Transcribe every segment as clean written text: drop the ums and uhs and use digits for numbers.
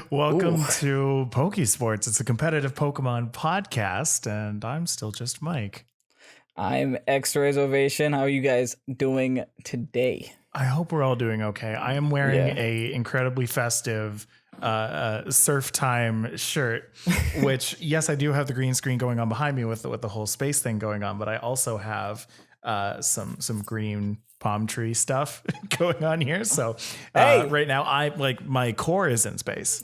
Welcome Ooh, to Pokesports. It's a competitive Pokemon podcast, and I'm still just Mike. I'm xRazeOvation. How are you guys doing today? I hope we're all doing okay. I am wearing Yeah. a incredibly festive surf time shirt, which yes, I do have the green screen going on behind me with the whole space thing going on, but I also have some green palm tree stuff going on here. So Hey, right now, I like my core is in space,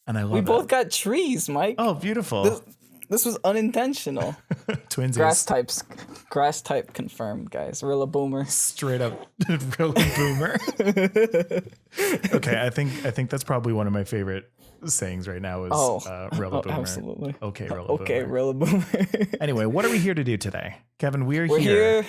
and I we love both it. got trees, Mike. Oh, This, beautiful. this was unintentional. Twinsies. Grass type confirmed, guys. Rilla boomer. Straight up really boomer. Okay, I think that's probably one of my favorite sayings right now is Rilla boomer. Absolutely. Okay, Rilla Okay, boomer. Rilla boomer. Anyway, what are we here to do today? Kevin, we're We're here.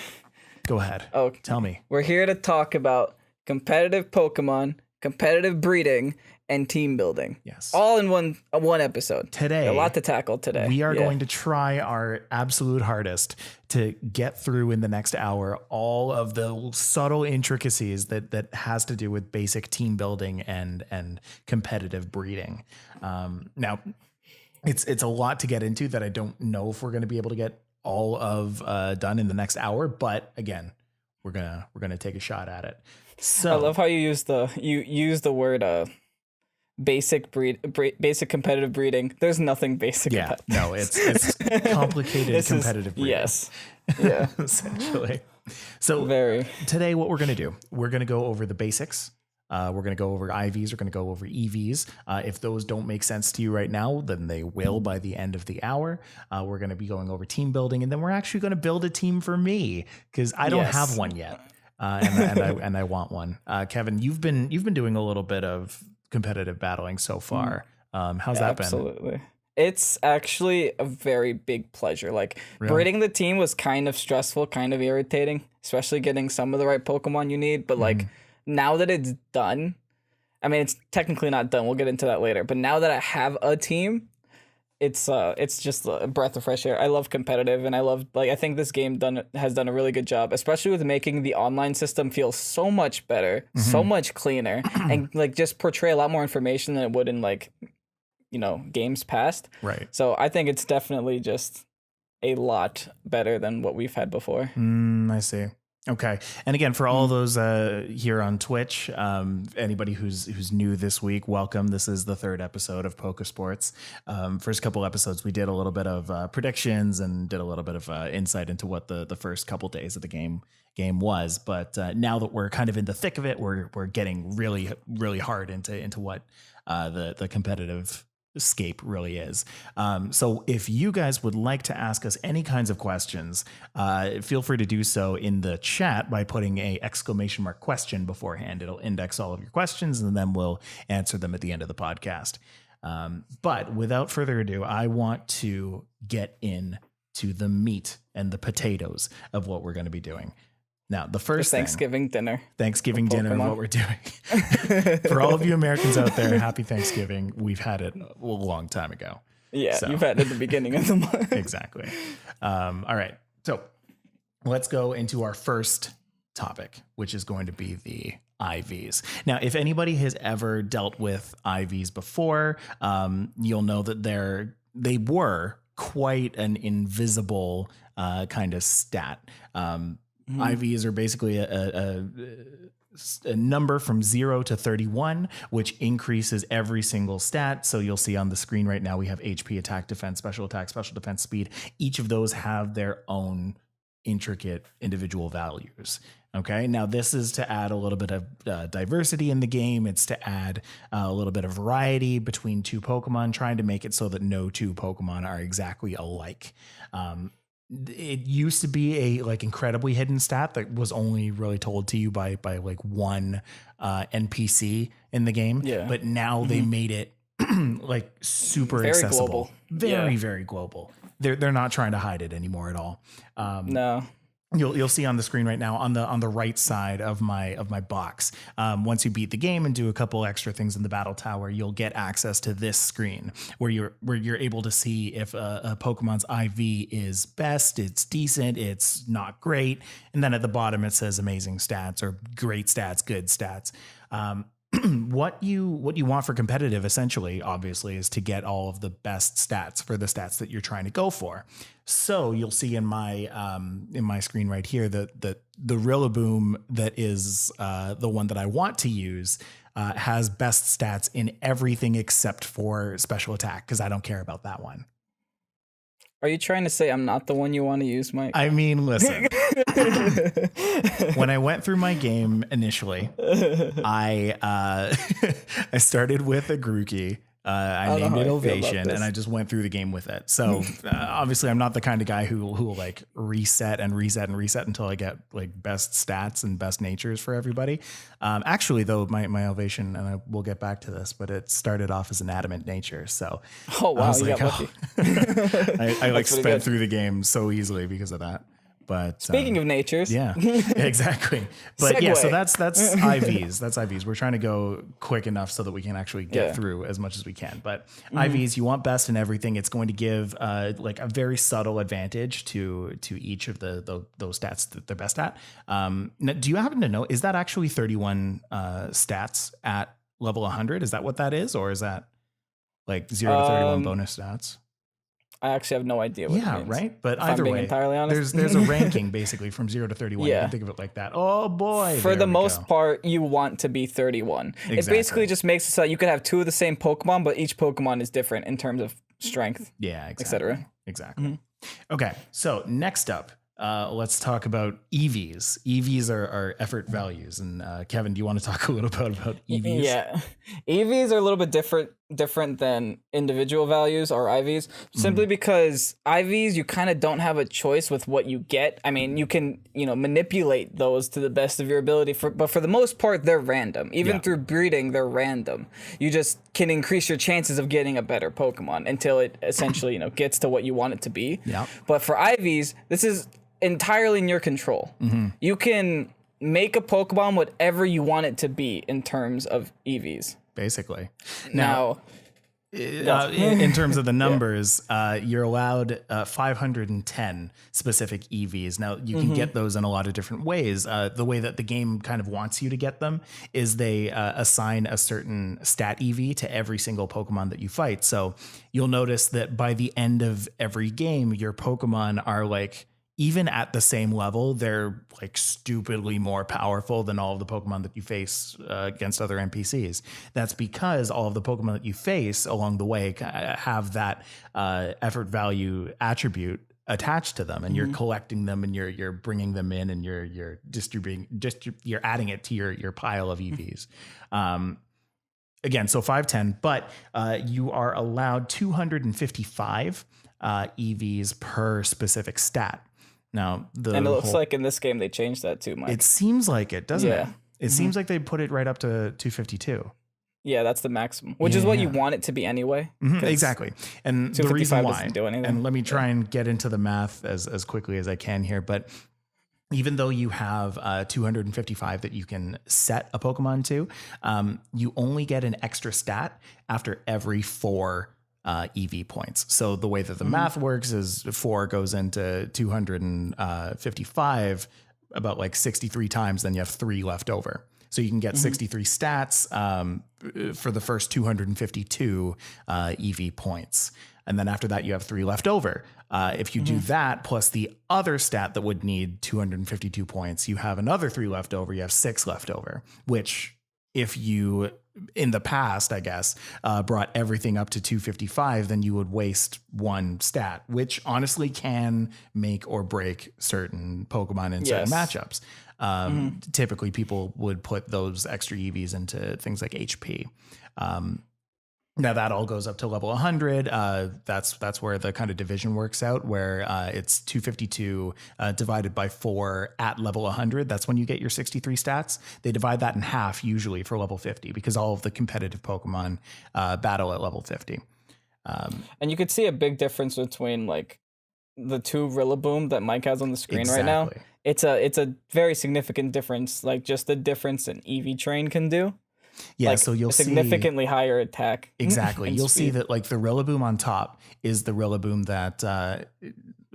Go ahead. Oh, Tell me. we're here to talk about competitive Pokemon, competitive breeding, and team building. Yes. All in one episode. Today, A lot to tackle today. we are Yeah. going to try our absolute hardest to get through in the next hour all of the subtle intricacies that has to do with basic team building and competitive breeding. Now, it's a lot to get into that I don't know if we're going to be able to get all of done in the next hour, but again, we're gonna take a shot at it. So I love how you use the word basic basic competitive breeding. There's nothing basic yeah, about no, it's complicated this. competitive breeding. Yes. Yeah. Essentially. So Very. today, what we're going to do, we're going to go over the basics. We're going to go over IVs. We're going to go over EVs. If those don't make sense to you right now, then they will by the end of the hour. We're going to be going over team building, and then we're actually going to build a team for me because I don't Yes. have one yet, and I want one. Kevin, you've been doing a little bit of competitive battling so far. How's that been? Absolutely. It's actually a very big pleasure. Like Really? breeding the team was kind of stressful, kind of irritating, especially getting some of the right Pokemon you need. But like now that it's done, I mean, it's technically not done. We'll get into that later. But now that I have a team, it's just a breath of fresh air. I love competitive, and I think this game has done a really good job, especially with making the online system feel so much better, so much cleaner, and like just portray a lot more information than it would in like games past. Right. So I think it's definitely just a lot better than what we've had before. I see. Okay. And again, for all those here on Twitch, anybody who's new this week, welcome. This is the third episode of Pokesports. First couple episodes, we did a little bit of predictions and did a little bit of insight into what the first couple days of the game was. But now that we're kind of in the thick of it, we're getting really, really hard into what the competitive escape really is. So if you guys would like to ask us any kinds of questions, feel free to do so in the chat by putting a exclamation mark question beforehand. It'll index all of your questions and then we'll answer them at the end of the podcast. But without further ado, I want to get into the meat and the potatoes of what we're going to be doing. Now, the first Thanksgiving dinner. Thanksgiving dinner is what we're doing. For all of you Americans out there, happy Thanksgiving. We've had it a long time ago. Yeah, So. you've had it at the beginning of the month. Exactly. All right. So let's go into our first topic, which is going to be the IVs. Now, if anybody has ever dealt with IVs before, you'll know that they were quite an invisible kind of stat. IVs are basically a number from 0 to 31, which increases every single stat. So you'll see on the screen right now, we have HP, attack, defense, special attack, special defense, speed. Each of those have their own intricate individual values. Okay, now this is to add a little bit of diversity in the game. It's to add a little bit of variety between two Pokemon, trying to make it so that no two Pokemon are exactly alike. It used to be a incredibly hidden stat that was only really told to you by like one NPC in the game. Yeah. But now they made it like super Very accessible, global. very global. They're not trying to hide it anymore at all. No. You'll see on the screen right now on the right side of my box. Once you beat the game and do a couple extra things in the battle tower, you'll get access to this screen where you're able to see if a Pokemon's IV is best, it's decent, it's not great, and then at the bottom it says amazing stats or great stats, good stats. what you want for competitive essentially, obviously, is to get all of the best stats for the stats that you're trying to go for. So you'll see in my screen right here that the Rillaboom that is the one that I want to use has best stats in everything except for special attack, because I don't care about that one. Are you trying to say I'm not the one you want to use, Mike? I mean, listen. When I went through my game initially, I started with a Grookey. I named it Ovation, and I just went through the game with it. So obviously, I'm not the kind of guy who will like reset until I get like best stats and best natures for everybody. Actually, though, my Ovation, and we'll get back to this, but it started off as an adamant nature. So oh wow, I was you like, got lucky. I like sped through the game so easily because of that. But speaking of natures, yeah, exactly. But yeah, so that's IVs. That's IVs. We're trying to go quick enough so that we can actually get through as much as we can. But IVs, you want best in everything. It's going to give like a very subtle advantage to each of those stats that they're best at. Now, do you happen to know, is that actually 31 stats at level 100? Is that what that is, or is that like 0 to 31 bonus stats? I actually have no idea what it means. Right? But if either I'm being way, entirely honest. there's a ranking basically from 0 to 31. You can think of it like that. Oh boy. For the most part, you want to be 31. Exactly. It basically just makes it so you could have two of the same Pokemon, but each Pokemon is different in terms of strength. Yeah, exactly. Etc. Exactly. Okay, so next up, let's talk about EVs. EVs are effort values. And Kevin, do you want to talk a little bit about EVs? Yeah. EVs are a little bit different than individual values or IVs, simply because IVs, you kind of don't have a choice with what you get. I mean, you can, manipulate those to the best of your ability, but for the most part, they're random. Even through breeding, they're random. You just can increase your chances of getting a better Pokemon until it essentially, gets to what you want it to be. Yeah. But for IVs, this is entirely in your control. You can make a Pokemon whatever you want it to be in terms of EVs. Basically. Now in terms of the numbers, you're allowed 510 specific EVs. Now, you can get those in a lot of different ways. The way that the game kind of wants you to get them is they assign a certain stat EV to every single Pokemon that you fight. So you'll notice that by the end of every game, your Pokemon are like, even at the same level, they're like stupidly more powerful than all of the Pokemon that you face against other NPCs. That's because all of the Pokemon that you face along the way have that effort value attribute attached to them, and you're collecting them, and you're bringing them in, and you're distributing, you're adding it to your pile of EVs. Again, so 510, but you are allowed 255 EVs per specific stat. Now, and it looks like in this game they changed that too, Mike. It seems like it, doesn't it? It seems like they put it right up to 252. Yeah, that's the maximum, which is what you want it to be anyway. Exactly. And the reason why, doesn't do anything. And let me try and get into the math as quickly as I can here, but even though you have 255 that you can set a Pokemon to, you only get an extra stat after every 4 EV points. So the way that the math works is 4 goes into 255 about like 63 times, then you have 3 left over. So you can get 63 stats for the first 252 EV points. And then after that, you have 3 left over. If you do that plus the other stat that would need 252 points, you have another 3 left over. You have 6 left over, which if you, in the past, I guess, brought everything up to 255, then you would waste 1 stat, which honestly can make or break certain Pokemon in certain matchups. Typically, people would put those extra EVs into things like HP. Now that all goes up to level 100. That's where the kind of division works out, where it's 252 divided by 4 at level 100. That's when you get your 63 stats. They divide that in half usually for level 50 because all of the competitive Pokemon battle at level 50. And you could see a big difference between like the 2 Rillaboom that Mike has on the screen right now. It's a very significant difference, like just the difference an EV train can do. Yeah, like so you'll see significantly higher attack. Exactly. You'll see that like the Rillaboom on top is the Rillaboom that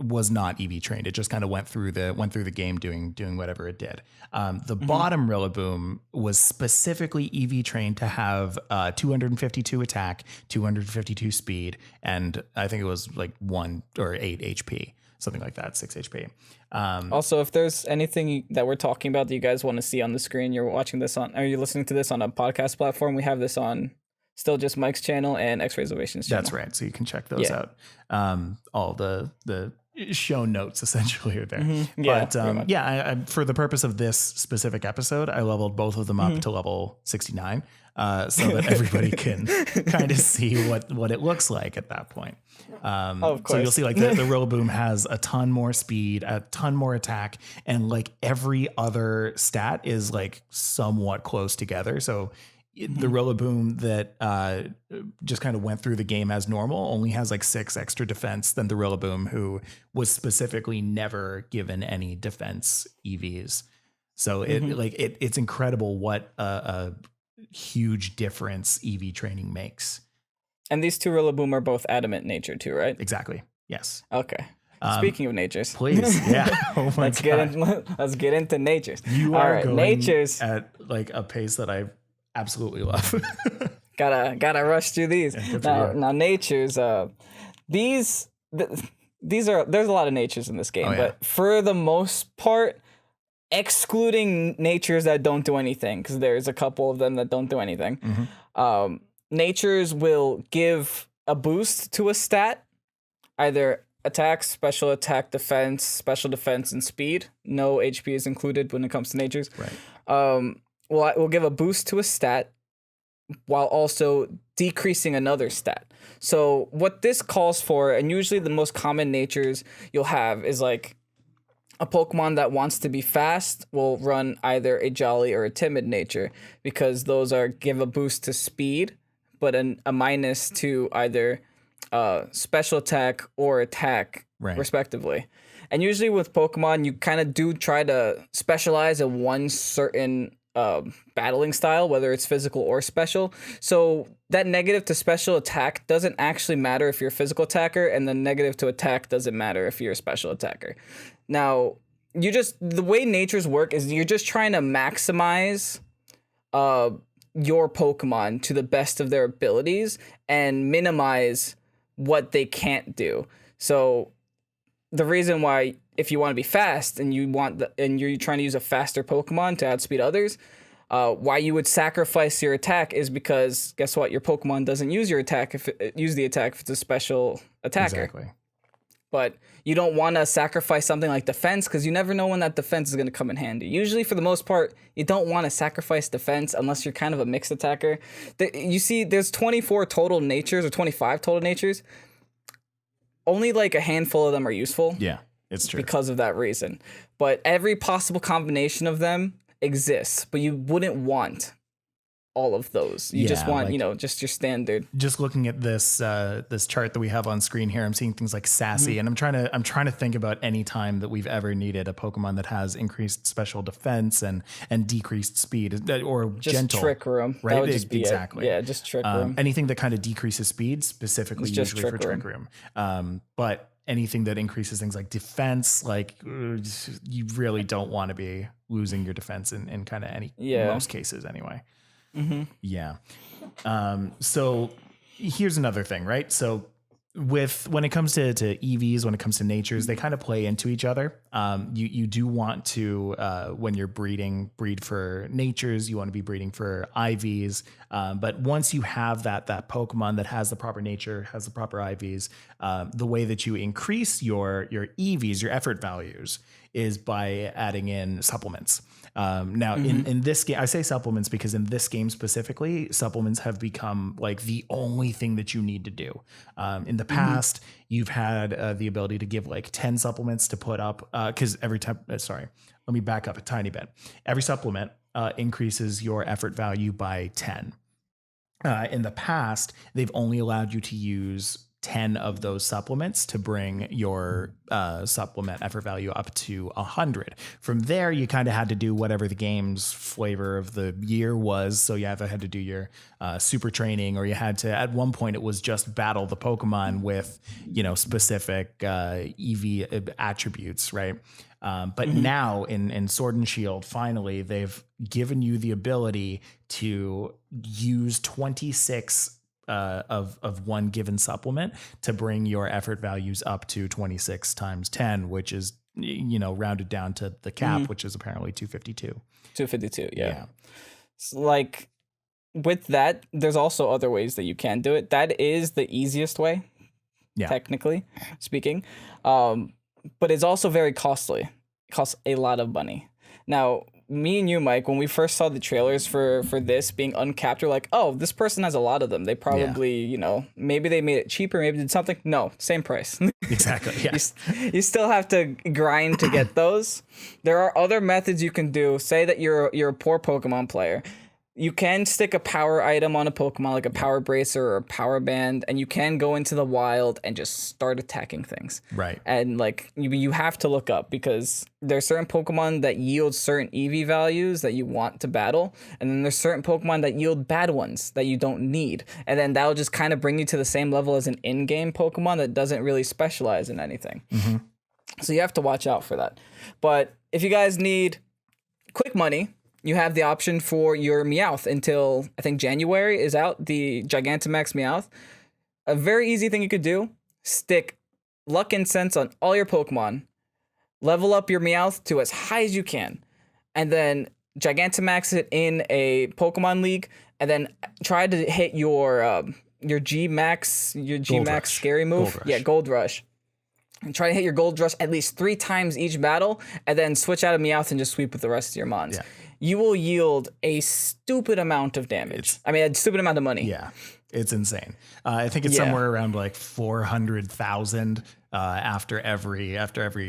was not EV trained. It just kind of went through the game doing whatever it did. The bottom Rillaboom was specifically EV trained to have 252 attack, 252 speed, and I think it was like 1 or 8 HP, something like that, 6 HP. Also, if there's anything that we're talking about that you guys want to see on the screen, you're watching this on, or you're listening to this on a podcast platform, we have this on StillJustMike's channel and xRazeOvation's channel. That's right. So you can check those out. All the show notes essentially are there. Yeah, but I, for the purpose of this specific episode, I leveled both of them up to level 69 so that everybody can kind of see what it looks like at that point. Of course. So you'll see like the Rillaboom has a ton more speed, a ton more attack, and like every other stat is like somewhat close together. So the Rillaboom that just kind of went through the game as normal only has like 6 extra defense than the Rillaboom who was specifically never given any defense EVs. So it's incredible what a huge difference EV training makes. And these two Rillaboom are both adamant nature too, right? Exactly. Yes. Okay. Speaking of natures, please, yeah. Oh my God. Let's get into natures. You are all right, going natures at like a pace that I absolutely love. gotta rush through these. Yeah, now natures. These are, there's a lot of natures in this game, but for the most part, excluding natures that don't do anything, because there's a couple of them that don't do anything. Natures will give a boost to a stat, either attack, special attack, defense, special defense, and speed. No HP is included when it comes to natures. Right. We'll give a boost to a stat while also decreasing another stat. So what this calls for, and usually the most common natures you'll have is like a Pokemon that wants to be fast will run either a Jolly or a Timid nature, because those are give a boost to speed, but a minus to either special attack or attack, respectively. And usually with Pokemon, you kind of do try to specialize in one certain battling style, whether it's physical or special. So that negative to special attack doesn't actually matter if you're a physical attacker, and the negative to attack doesn't matter if you're a special attacker. Now, the way natures work is you're just trying to maximize your Pokemon to the best of their abilities and minimize what they can't do. So the reason why, if you want to be fast and you're trying to use a faster Pokemon to outspeed others, why you would sacrifice your attack is because guess what? Your Pokemon doesn't use the attack if it's a special attacker. Exactly. But you don't want to sacrifice something like defense, because you never know when that defense is going to come in handy. Usually, for the most part, you don't want to sacrifice defense unless you're kind of a mixed attacker. You see, there's 24 total natures or 25 total natures. Only like a handful of them are useful. Yeah, it's true. Because of that reason. But every possible combination of them exists, but you wouldn't want all of those. You just want, like, just your standard. Just looking at this this chart that we have on screen here, I'm seeing things like Sassy, and I'm trying to think about any time that we've ever needed a Pokemon that has increased special defense and decreased speed, or just gentle. Trick Room. Right? That would just be exactly. Yeah, just Trick Room. Anything that kind of decreases speed, specifically usually for Trick Room. But anything that increases things like defense, like you really don't want to be losing your defense in kind of any most cases anyway. Yeah. So here's another thing, right? So when it comes to EVs, when it comes to natures, they kind of play into each other. You do want to, when you're breed for natures, you want to be breeding for IVs. But once you have that Pokemon that has the proper nature, has the proper IVs, the way that you increase your EVs, your effort values, is by adding in supplements. Now in this game, I say supplements because in this game specifically, supplements have become like the only thing that you need to do. In the past, you've had the ability to give like 10 supplements to put up, because every time, let me back up a tiny bit. Every supplement increases your effort value by 10. In the past, they've only allowed you to use 10 of those supplements to bring your supplement effort value up to 100. From there, you kind of had to do whatever the game's flavor of the year was. So you either had to do your super training, or you had to, at one point, it was just battle the Pokemon with, specific EV attributes, right? But now in Sword and Shield, finally, they've given you the ability to use 26 of one given supplement to bring your effort values up to 26 times 10, which is, rounded down to the cap, which is apparently 252. 252, yeah. So, like, with that, there's also other ways that you can do it. That is the easiest way, technically speaking. But it's also very costly. It costs a lot of money. Now, me and you, Mike, when we first saw the trailers for this being uncapped, we're like, oh, this person has a lot of them. They probably, maybe they made it cheaper, maybe did something. No, same price. Exactly. Yeah. You still have to grind to get those. There are other methods you can do. Say that you're a poor Pokemon player. You can stick a power item on a Pokemon, like a power bracer or a power band, and you can go into the wild and just start attacking things. Right. And like you have to look up, because there's certain Pokemon that yield certain EV values that you want to battle, and then there's certain Pokemon that yield bad ones that you don't need. And then that'll just kind of bring you to the same level as an in-game Pokemon that doesn't really specialize in anything. So you have to watch out for that. But if you guys need quick money, you have the option for your Meowth until, I think, January is out, the Gigantamax Meowth. A very easy thing you could do, stick Luck Incense on all your Pokemon, level up your Meowth to as high as you can, and then Gigantamax it in a Pokemon League, and then try to hit your G-Max, scary move. Gold Rush. And try to hit your Gold Rush at least 3 times each battle, and then switch out of Meowth and just sweep with the rest of your Mons. Yeah. You will yield a stupid amount of damage. A stupid amount of money. Yeah, it's insane. I think it's somewhere around like 400,000 after every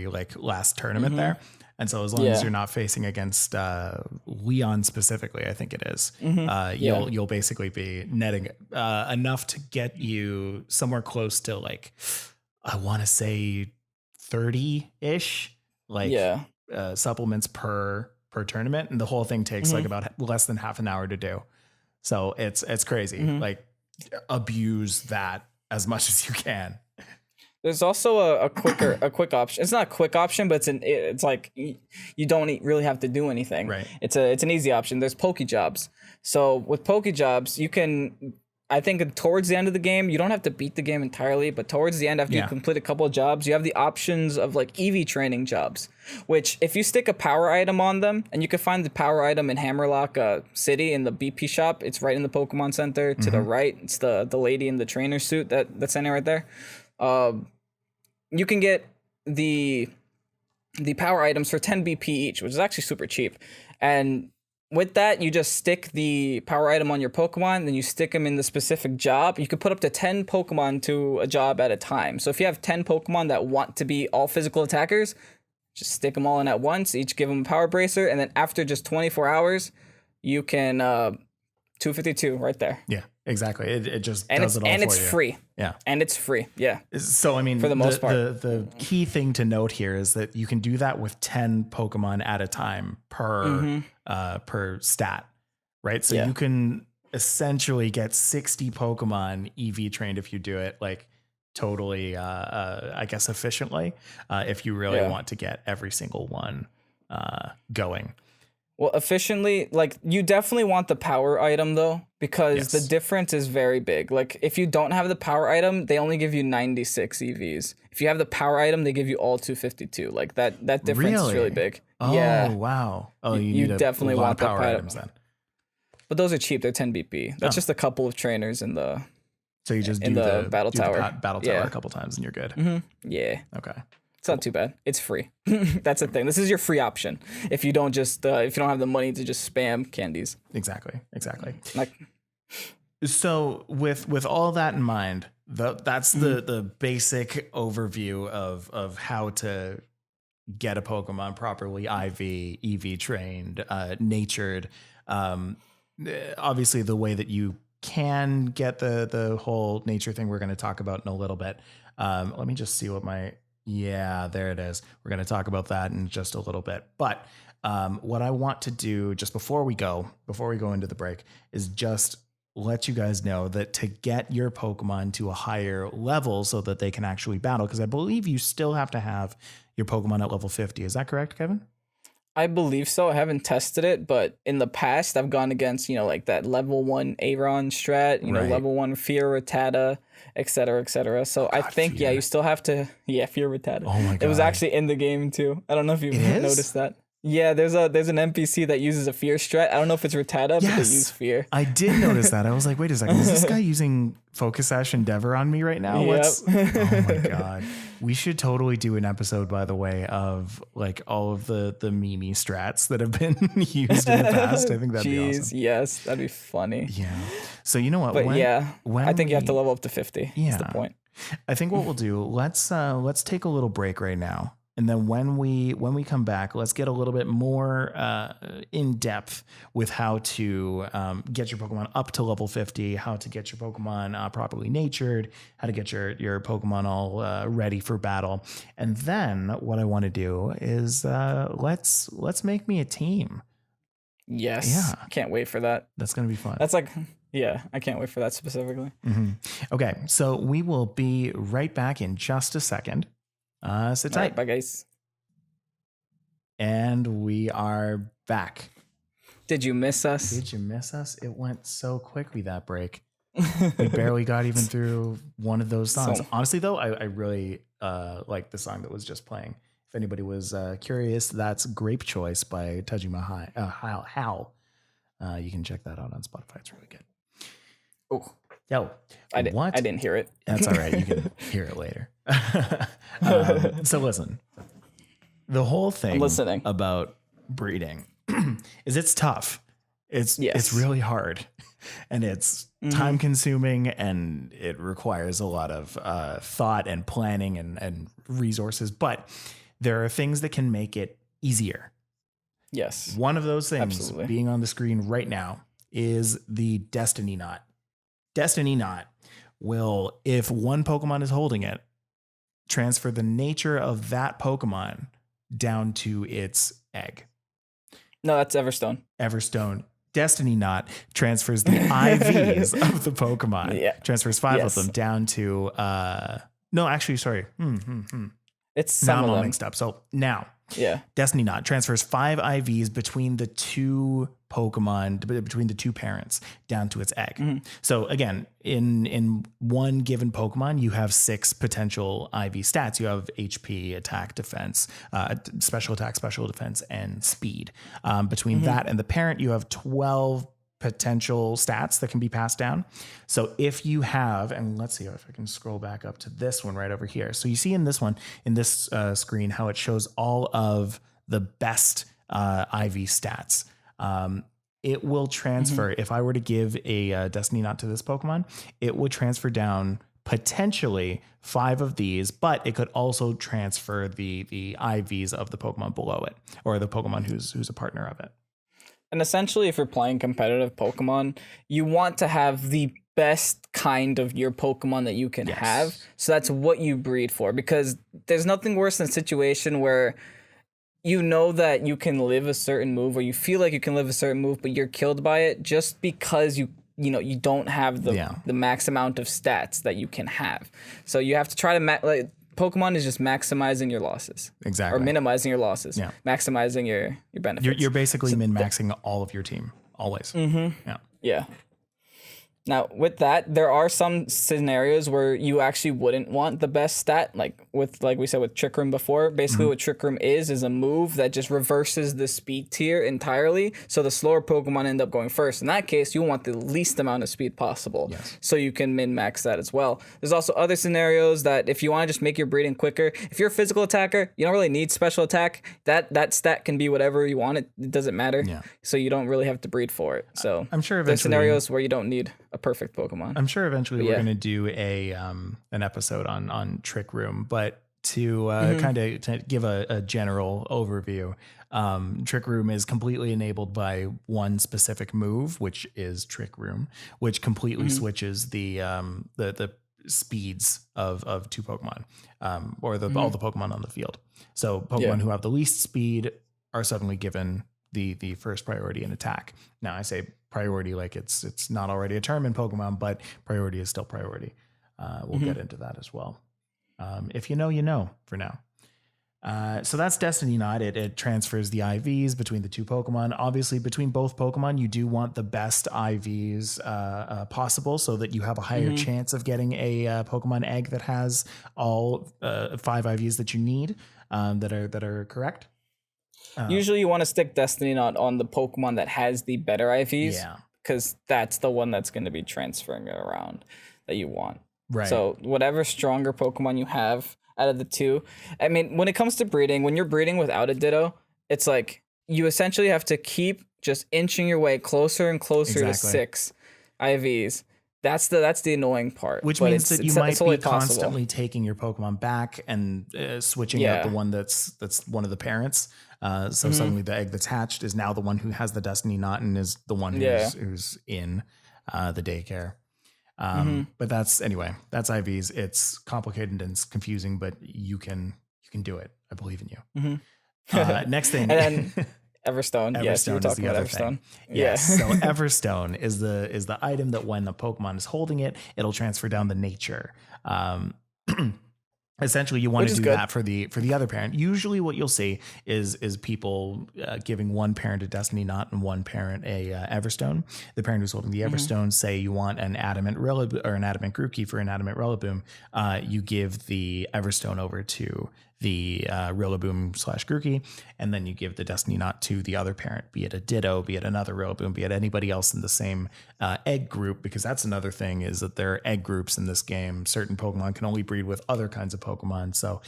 like last tournament there. And so as long as you're not facing against Leon specifically, I think it is, you'll basically be netting enough to get you somewhere close to, like, I want to say 30-ish supplements per tournament, and the whole thing takes like about less than half an hour to do. So it's crazy. Like, abuse that as much as you can. There's also a quick option. It's not a quick option, but it's like you don't really have to do anything. Right. It's an easy option. There's Pokejobs. So with Pokejobs, you can, I think towards the end of the game, you don't have to beat the game entirely, but towards the end, after you complete a couple of jobs, you have the options of like EV training jobs, which if you stick a power item on them, and you can find the power item in Hammerlock City in the BP shop. It's right in the Pokemon Center to the right. It's the lady in the trainer suit that's in it right there. You can get the power items for 10 BP each, which is actually super cheap. And with that, you just stick the power item on your Pokemon, then you stick them in the specific job. You could put up to 10 Pokemon to a job at a time. So if you have 10 Pokemon that want to be all physical attackers, just stick them all in at once, each give them a power bracer, and then after just 24 hours, you can 252 right there. Yeah, exactly. It just does it all for you. And it's free. Yeah. And it's free. Yeah. So, I mean, for the most part. The key thing to note here is that you can do that with 10 Pokemon at a time per stat, right? So you can essentially get 60 Pokemon EV trained if you do it like totally, I guess, efficiently, if you really want to get every single one going. Well, efficiently, like, you definitely want the power item, though, because the difference is very big. Like, if you don't have the power item, they only give you 96 EVs. If you have the power item, they give you all 252. Like, that difference is really big. Oh, yeah. Wow. Oh, you definitely want the power items then. But those are cheap. They're 10 BP. That's just a couple of trainers in the So you just do the battle tower. Battle tower a couple times and you're good. Yeah. Okay. It's not too bad. It's free. That's the thing. This is your free option. If you don't have the money to just spam candies. Exactly. Like, so with all that in mind, that's the basic overview of how to get a Pokemon properly IV, EV trained, natured. Obviously, the way that you can get the whole nature thing we're going to talk about in a little bit. Let me just see what there it is. We're going to talk about that in just a little bit. But what I want to do just before we go into the break is just let you guys know that to get your Pokemon to a higher level so that they can actually battle, because I believe you still have to have your Pokemon at level 50. Is that correct, Kevin? I believe so. I haven't tested it, but in the past I've gone against, like that level 1 Aron strat, level 1 Fear Rattata, et cetera, et cetera. So I think, Fear. You still have to, Fear Rattata. Oh my God. It was actually in the game too. I don't know if you've noticed that. Yeah, there's an NPC that uses a Fear strat. I don't know if it's Rattata, but they use Fear. I did notice that. I was like, wait a second, is this guy using Focus Sash Endeavor on me right now? Yep. Oh my God. We should totally do an episode, by the way, of like all of the Mimi strats that have been used in the past. I think that'd be awesome. Yes, that'd be funny. Yeah. So you know what? But I think you have to level up to 50. Yeah. That's the point. I think what we'll do, let's take a little break right now. And then when we come back, let's get a little bit more in depth with how to get your Pokemon up to level 50, how to get your Pokemon properly natured, how to get your Pokemon all ready for battle. And then what I want to do is let's make me a team. Yes. Yeah. Can't wait for that. That's going to be fun. That's like, I can't wait for that specifically. Mm-hmm. Okay. So we will be right back in just a second. Sit tight. Right, bye guys. And we are back. Did you miss us? It went so quickly, that break. We barely got even through one of those songs. Honestly, though, I really like the song that was just playing. If anybody was curious, that's Grape Choice by Tajima How. You can check that out on Spotify. It's really good. Oh. Yo, I didn't hear it. That's all right. You can hear it later. So listen, the whole thing about breeding is it's tough. It's really hard, and it's time consuming, and it requires a lot of thought and planning and resources. But there are things that can make it easier. Yes. One of those things being on the screen right now is the Destiny Knot. Destiny Knot will, if one Pokemon is holding it, transfer the nature of that Pokemon down to its egg. No, that's Everstone. Everstone. Destiny Knot transfers the IVs of the Pokemon. Yeah. Transfers 5 of them down to no, actually, sorry. It's some now of I'm all them. mixed up. So now Destiny Knot transfers 5 IVs between the two Pokemon, between the two parents, down to its egg. Mm-hmm. So again, in one given Pokemon, you have 6 potential IV stats. You have HP, attack, defense, special attack, special defense, and speed. Between that and the parent, you have 12 potential stats that can be passed down. So if you have, and let's see if I can scroll back up to this one right over here. So you see in this one, in this screen, how it shows all of the best IV stats. It will transfer, if I were to give a Destiny Knot to this Pokemon, it would transfer down potentially 5 of these, but it could also transfer the IVs of the Pokemon below it, or the Pokemon who's a partner of it. And essentially, if you're playing competitive Pokemon, you want to have the best kind of your Pokemon that you can have. So that's what you breed for, because there's nothing worse than a situation where you know that you can live a certain move, or you feel like you can live a certain move, but you're killed by it just because you don't have the max amount of stats that you can have. So you have to try to Pokemon is just maximizing your losses. Exactly. Or minimizing your losses. Yeah. Maximizing your benefits. You're basically min-maxing all of your team, always. Mm-hmm. Yeah. Now, with that, there are some scenarios where you actually wouldn't want the best stat, like we said with Trick Room before. Basically, what Trick Room is a move that just reverses the speed tier entirely, so the slower Pokemon end up going first. In that case, you want the least amount of speed possible, so you can min-max that as well. There's also other scenarios that if you want to just make your breeding quicker, if you're a physical attacker, you don't really need special attack. That stat can be whatever you want. It doesn't matter, so you don't really have to breed for it. So I'm sure there's scenarios where you don't need a perfect Pokemon. I'm sure eventually we're going to do an episode on Trick Room, but to kind of to give a general overview. Trick Room is completely enabled by one specific move, which is Trick Room, which completely switches the speeds of two Pokemon, or all the Pokemon on the field. So Pokemon who have the least speed are suddenly given the first priority in attack. Now I say priority like it's not already a term in Pokemon, but priority is still priority. We'll get into that as well. If you know, you know for now. So that's Destiny Knot. It transfers the IVs between the two Pokemon. Obviously, between both Pokemon, you do want the best IVs possible so that you have a higher chance of getting a Pokemon egg that has all 5 IVs that you need that are correct. Usually you want to stick Destiny Knot on the Pokemon that has the better IVs. Yeah. Because that's the one that's going to be transferring it around that you want. Right. So whatever stronger Pokemon you have out of the two. I mean, when it comes to breeding, when you're breeding without a Ditto, it's like you essentially have to keep just inching your way closer and closer to 6 IVs. That's the annoying part. Which means that you might be constantly taking your Pokemon back and switching out the one that's one of the parents. So suddenly the egg that's hatched is now the one who has the Destiny Knot and is the one who's in the daycare. But that's IVs. It's complicated and it's confusing, but you can do it. I believe in you. Next thing. And then Everstone. Yes, you were talking about Everstone. Yes. So Everstone is the item that when the Pokemon is holding it, it'll transfer down the nature. Essentially, you want to do that for the other parent. Usually, what you'll see is people giving one parent a Destiny Knot and one parent a Everstone. The parent who's holding the Everstone, say you want an Adamant Rillaboom or an Adamant Grookey for an Adamant Rillaboom, you give the Everstone over to the Rillaboom / Grookey, and then you give the Destiny Knot to the other parent, be it a Ditto, be it another Rillaboom, be it anybody else in the same egg group, because that's another thing is that there are egg groups in this game. Certain Pokemon can only breed with other kinds of Pokemon, so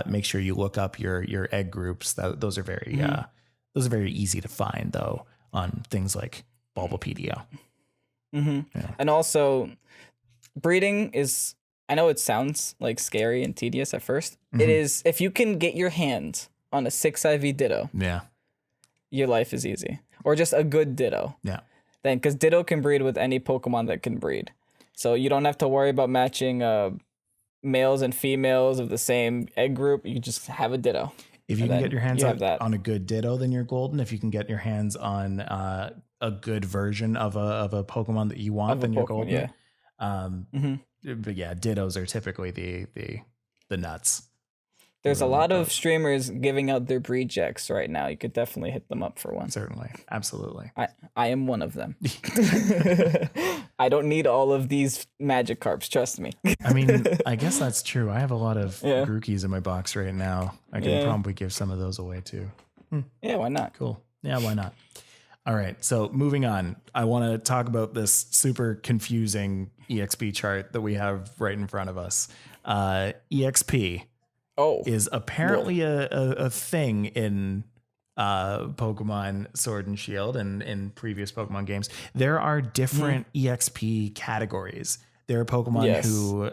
make sure you look up your egg groups. Those are very easy to find though on things like Bulbapedia. Yeah. And also, breeding is, I know it sounds like scary and tedious at first. It is, if you can get your hands on a 6 IV Ditto, your life is easy. Or just a good Ditto. Yeah. Then, because Ditto can breed with any Pokemon that can breed. So you don't have to worry about matching males and females of the same egg group. You just have a Ditto. If you can get your hands on a good Ditto, then you're golden. If you can get your hands on a good version of a Pokemon that you want, then you're golden. Yeah. But yeah, Dittos are typically the nuts. There's a lot of streamers giving out their breed checks right now. You could definitely hit them up for one. Certainly. Absolutely. I am one of them. I don't need all of these Magikarps, trust me. I mean, I guess that's true. I have a lot of Grookeys in my box right now. I can probably give some of those away too. Yeah, why not? Cool. Yeah, why not? All right, so moving on, I want to talk about this super confusing EXP chart that we have right in front of us. EXP is apparently a thing in Pokemon Sword and Shield and in previous Pokemon games. There are different EXP categories. There are Pokemon who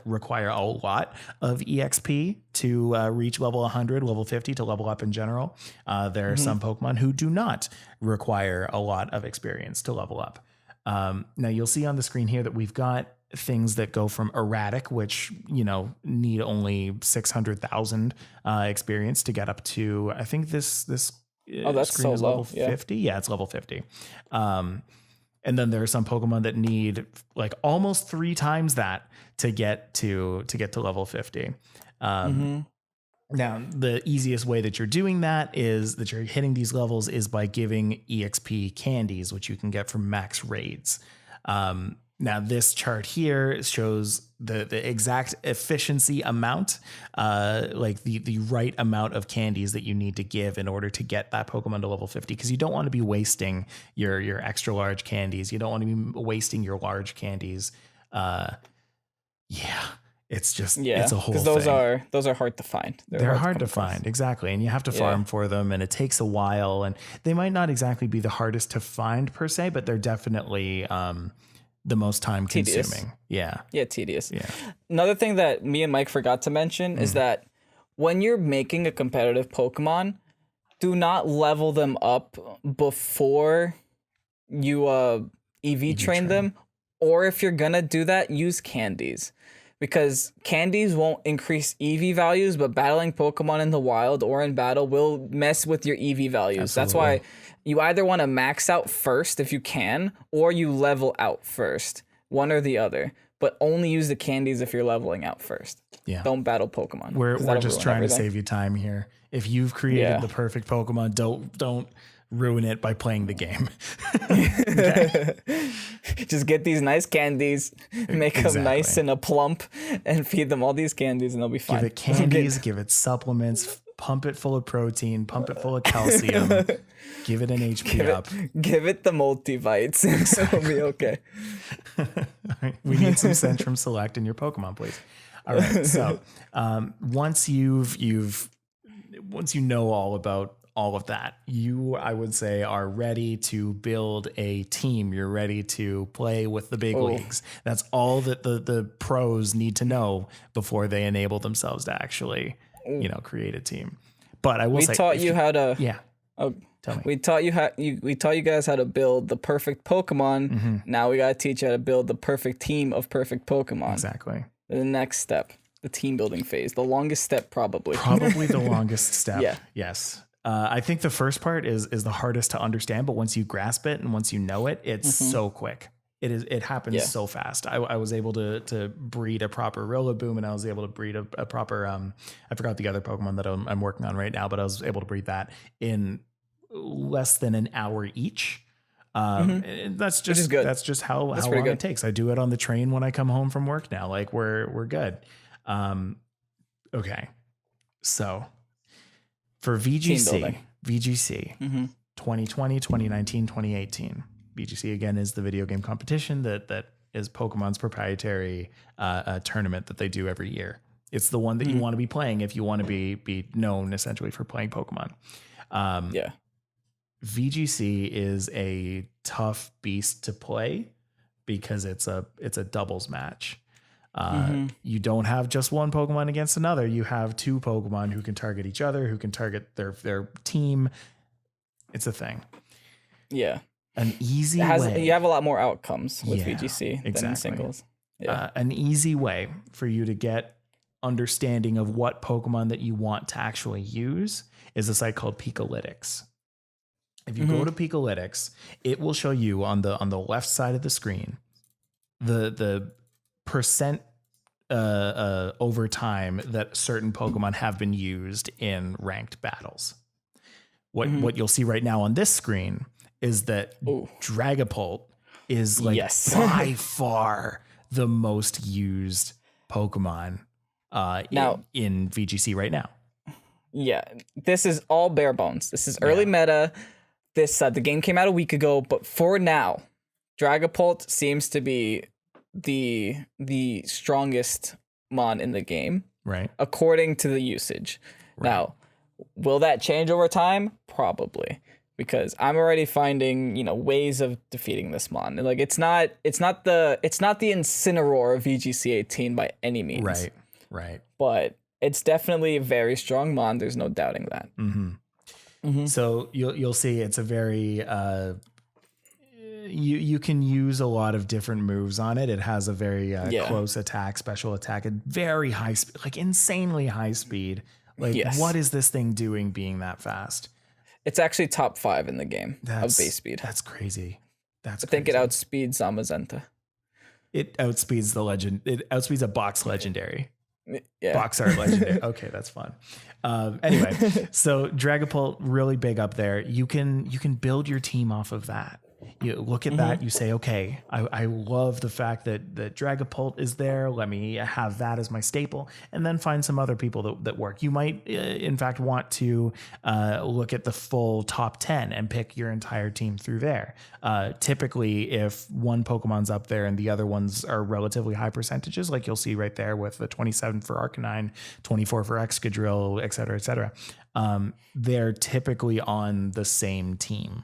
require a lot of EXP to reach level 100, level 50 to level up in general. There are some Pokemon who do not require a lot of experience to level up. Now you'll see on the screen here that we've got things that go from erratic, which, need only 600,000 experience to get up to, I think this that's screen is level 50. Yeah, it's level 50. And then there are some Pokemon that need like almost 3 times that to get to level 50. Now, the easiest way that you're doing that is that you're hitting these levels is by giving EXP candies, which you can get from max raids. Now, this chart here shows the exact efficiency amount, like the right amount of candies that you need to give in order to get that Pokemon to level 50, because you don't want to be wasting your extra large candies. You don't want to be wasting your large candies. It's just, it's a whole thing. Because those are hard to find. They're hard to find, exactly. And you have to farm for them, and it takes a while. And they might not exactly be the hardest to find per se, but they're definitely the most time Tedious. consuming. Yeah. Yeah, tedious. Yeah. Another thing that me and Mike forgot to mention is that when you're making a competitive Pokemon, do not level them up before you EV train them. Or if you're gonna do that, use candies. Because candies won't increase EV values, but battling Pokemon in the wild or in battle will mess with your EV values. That's why you either want to max out first if you can, or you level out first. One or the other. But only use the candies if you're leveling out first. Yeah. Don't battle Pokemon. We're just trying to save you time here. If you've created the perfect Pokemon, don't ruin it by playing the game. Just get these nice candies, make them nice and a plump, and feed them all these candies, and they'll be fine. Give it candies, give it supplements, pump it full of protein, pump it full of calcium, give it an HP up. Give it the multivites. It'll be okay. We need some Centrum Select in your Pokemon, please. All right. So once you know all about all of that, you, I would say, are ready to build a team. You're ready to play with the big leagues. That's all that the pros need to know before they enable themselves to actually, create a team. But I will say, we taught you how to. Yeah. Oh, tell me. We taught you guys how to build the perfect Pokemon. Now we gotta teach you how to build the perfect team of perfect Pokemon. Exactly. The next step, the team building phase, the longest step probably. Probably the longest step. Yeah. Yes. I think the first part is the hardest to understand, but once you grasp it and once you know it, it's so quick. It happens so fast. I was able to breed a proper Rillaboom, and I was able to breed a proper I forgot the other Pokemon that I'm working on right now, but I was able to breed that in less than an hour each. And that's just good. That's just how long it takes. I do it on the train when I come home from work now. Like we're good. Okay. So for VGC 2020, 2019, 2018. VGC again is the video game competition that is Pokemon's proprietary tournament that they do every year. It's the one that you want to be playing if you want to be known essentially for playing Pokemon. VGC is a tough beast to play because it's a doubles match. You don't have just one Pokemon against another. You have two Pokemon who can target each other, who can target their team. It's a thing. Yeah. An easy way. You have a lot more outcomes with VGC than in singles. Yeah. An easy way for you to get understanding of what Pokemon that you want to actually use is a site called Pikalytics. If you go to Pikalytics, it will show you on the left side of the screen the percent over time that certain Pokemon have been used in ranked battles. What you'll see right now on this screen is that Dragapult is by far the most used Pokemon in VGC right now. Yeah, this is all bare bones. This is early meta. This the game came out a week ago, but for now, Dragapult seems to be the strongest mon in the game, right? According to the usage. Right. Now, will that change over time? Probably, because I'm already finding ways of defeating this mon. Like it's not the Incineroar of VGC 18 by any means. Right. But it's definitely a very strong mon. There's no doubting that. So you'll see it's a very you can use a lot of different moves on it. It has a very close attack, special attack, and very high speed, like insanely high speed. Like what is this thing doing being that fast? It's actually top 5 in the game of base speed. That's crazy. I think it outspeeds Zamazenta. It outspeeds the legend. It outspeeds a box legendary. Yeah. Box art legendary. Okay, that's fun. Anyway, so Dragapult really big up there. You can build your team off of that. You look at that, you say, okay, I love the fact that Dragapult is there. Let me have that as my staple, and then find some other people that work. You might, in fact, want to look at the full top 10 and pick your entire team through there. Typically, if one Pokemon's up there and the other ones are relatively high percentages, like you'll see right there with the 27 for Arcanine, 24 for Excadrill, et cetera, they're typically on the same team.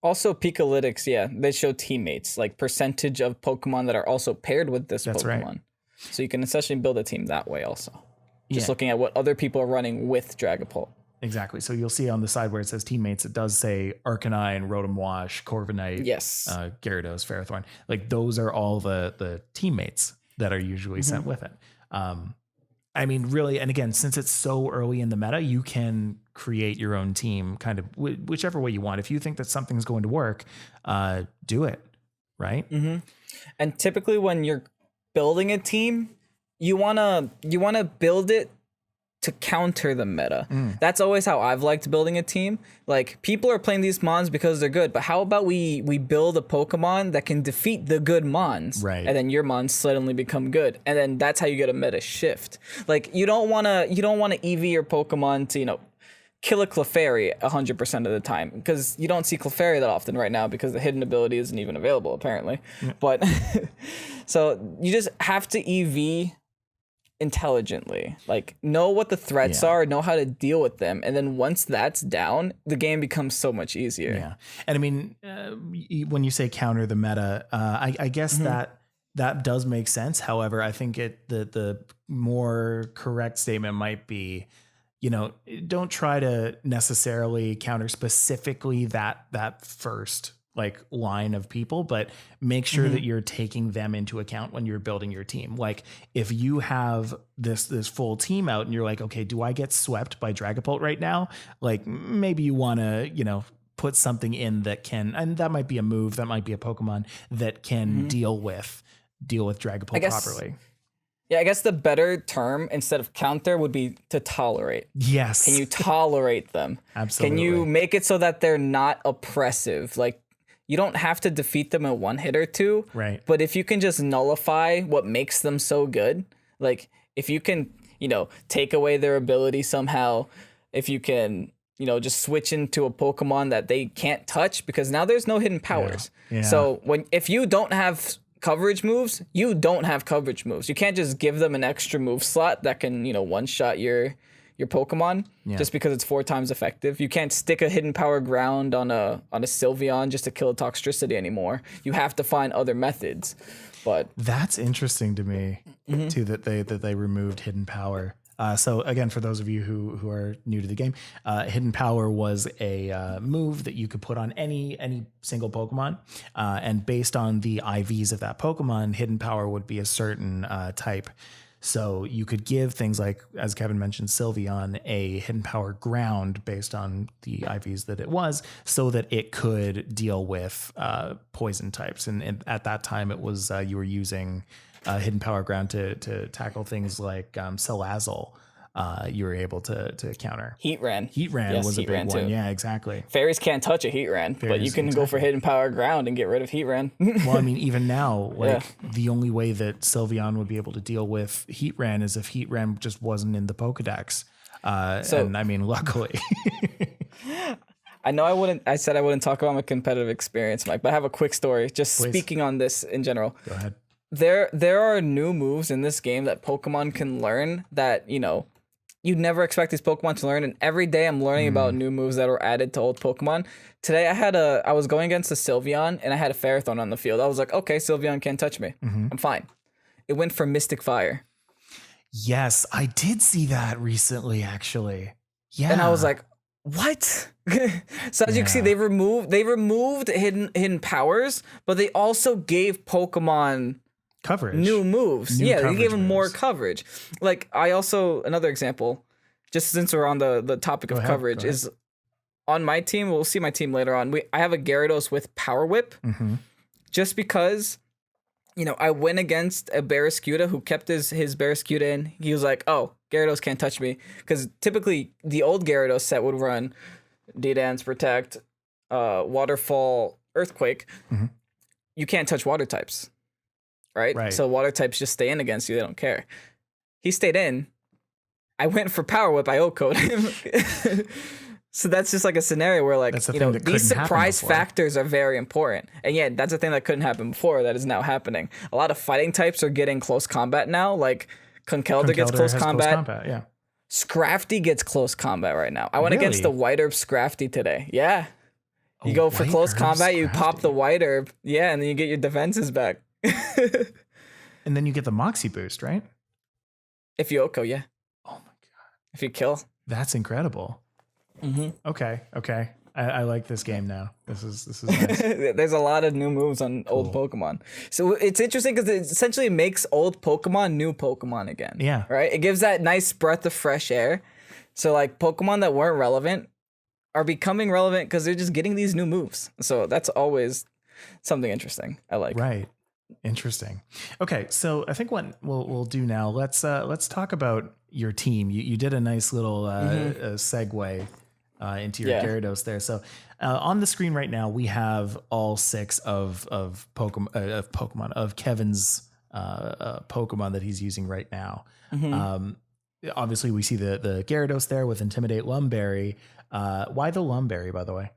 Also, Pikalytics, yeah, they show teammates, like percentage of Pokemon that are also paired with this That's Pokemon. right. So you can essentially build a team that way also. Just Yeah. looking at what other people are running with Dragapult. Exactly. So you'll see on the side where it says teammates, it does say Arcanine, Rotom Wash, Corviknight, Yes. Gyarados, Ferrothorn. Like those are all the teammates that are usually sent with it. I mean, really, and again, since it's so early in the meta, you can create your own team kind of whichever way you want. If you think that something's going to work, do it, right? And typically when you're building a team, you wanna build it to counter the meta. That's always how I've liked building a team. Like, people are playing these mons because they're good, but how about we build a Pokemon that can defeat the good mons, Right. and then your mons suddenly become good, and then that's how you get a meta shift. Like, you don't wanna EV your Pokemon to kill a Clefairy 100% of the time, because you don't see Clefairy that often right now because the hidden ability isn't even available apparently. But so you just have to EV intelligently, like know what the threats are, know how to deal with them, and then once that's down, the game becomes so much easier. Yeah. And I mean, when you say counter the meta, I guess that does make sense. However, I think the more correct statement might be, don't try to necessarily counter specifically that first like line of people, but make sure that you're taking them into account when you're building your team. Like if you have this full team out and you're like, okay, do I get swept by Dragapult right now? Like maybe you want to, put something in that can, and that might be a move, that might be a Pokemon that can deal with Dragapult properly. Yeah, I guess the better term instead of counter would be to tolerate. Yes. Can you tolerate them? Absolutely. Can you make it so that they're not oppressive? Like, you don't have to defeat them in one hit or two. Right. But if you can just nullify what makes them so good, like if you can, take away their ability somehow, if you can, just switch into a Pokemon that they can't touch, because now there's no hidden powers. Yeah. So if you don't have coverage moves, you don't have coverage moves. You can't just give them an extra move slot that can, one-shot your Pokemon just because it's 4 times effective. You can't stick a hidden power ground on a Sylveon just to kill a Toxtricity anymore. You have to find other methods. But that's interesting to me too, that they removed hidden power. So again, for those of you who are new to the game, hidden power was a move that you could put on any single Pokemon, and based on the IVs of that Pokemon, hidden power would be a certain type. So you could give things like, as Kevin mentioned, Sylveon a hidden power ground based on the IVs that it was, so that it could deal with poison types. And at that time, it was you were using hidden power ground to tackle things like Salazzle. You were able to counter. Heatran. Yes, was a big one. Too. Yeah, exactly. Fairies can't touch a Heatran, but you can go for hidden power ground and get rid of Heatran. Well, I mean, even now, the only way that Sylveon would be able to deal with Heatran is if Heatran just wasn't in the Pokedex. And I mean, luckily. I know I said I wouldn't talk about my competitive experience, Mike, but I have a quick story. Just speaking on this in general. Go ahead. There are new moves in this game that Pokemon can learn that, you'd never expect these Pokemon to learn, and every day I'm learning about new moves that were added to old Pokemon. Today I was going against a Sylveon, and I had a Ferrothorn on the field. I was like, okay, Sylveon can't touch me. I'm fine. It went for Mystic Fire. Yes, I did see that recently, actually. Yeah. And I was like, what? So as you can see, they removed hidden powers, but they also gave Pokemon coverage, new moves. They gave them more coverage. Like, another example, just since we're on the topic of coverage, is on my team. We'll see my team later on. I have a Gyarados with Power Whip, just because, I went against a Barraskewda who kept his Barraskewda in. He was like, oh, Gyarados can't touch me, because typically the old Gyarados set would run D-Dance, Protect, Waterfall, Earthquake. You can't touch water types. Right? So water types just stay in against you. They don't care. He stayed in. I went for Power Whip. I O-code him. So that's just like a scenario where, like, these surprise factors are very important. And yeah, that's a thing that couldn't happen before that is now happening. A lot of fighting types are getting close combat now. Like Conkeldurr gets close combat. Yeah. Scrafty gets close combat right now. I went against the White Herb Scrafty today. Yeah. You go for white close herbs combat, you pop the crafting. white herb, yeah, and then you get your defenses back. And then you get the Moxie boost, right? If you Oko, yeah. Oh my god, If you kill. that's incredible. Mm-hmm. Okay. I like this game now. This is nice. There's a lot of new moves on old Pokemon. So it's interesting because it essentially makes old Pokemon new Pokemon again. Yeah. Right? It gives that nice breath of fresh air. So like Pokemon that weren't relevant are becoming relevant because they're just getting these new moves. So that's always something interesting. I like. Right. Interesting. Okay, so I think what we'll do now, let's talk about your team. You did a nice little segue into your Gyarados there. So on the screen right now, we have all 6 of Kevin's Pokemon that he's using right now. Obviously, we see the Gyarados there with Intimidate, Lumberry. Why the Lumberry, by the way?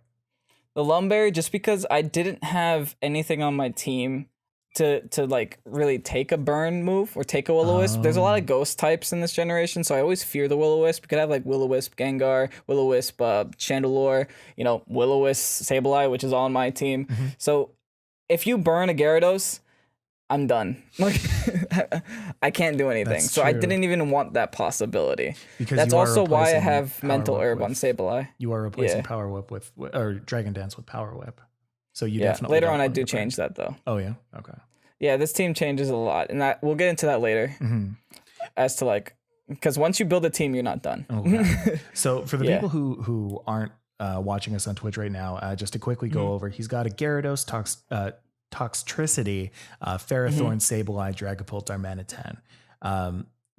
The Lumberry, just because I didn't have anything on my team to like really take a burn move or take a Will-O-Wisp. There's a lot of ghost types in this generation, so I always fear the Will-O-Wisp. You could have like Will-O-Wisp Gengar, Will-O-Wisp Chandelure, Will-O-Wisp Sableye, which is all on my team. So if you burn a Gyarados, I'm done. Like I can't do anything. That's so I true. didn't even want that possibility. Because that's you are also why I replacing have Power Mental Whip Herb on with- Sableye. You are replacing Yeah. Power Whip with or Dragon Dance with Power Whip. So you Yeah. definitely Later don't on, I want do to burn. change that though. Oh yeah. Okay. Yeah, this team changes a lot, and we'll get into that later. As to like, because once you build a team, you're not done. Okay. So for the Yeah. people who aren't watching us on Twitch right now, just to quickly go over, he's got a Gyarados, Toxtricity, Ferrothorn, Sableye, Dragapult, Darmanitan.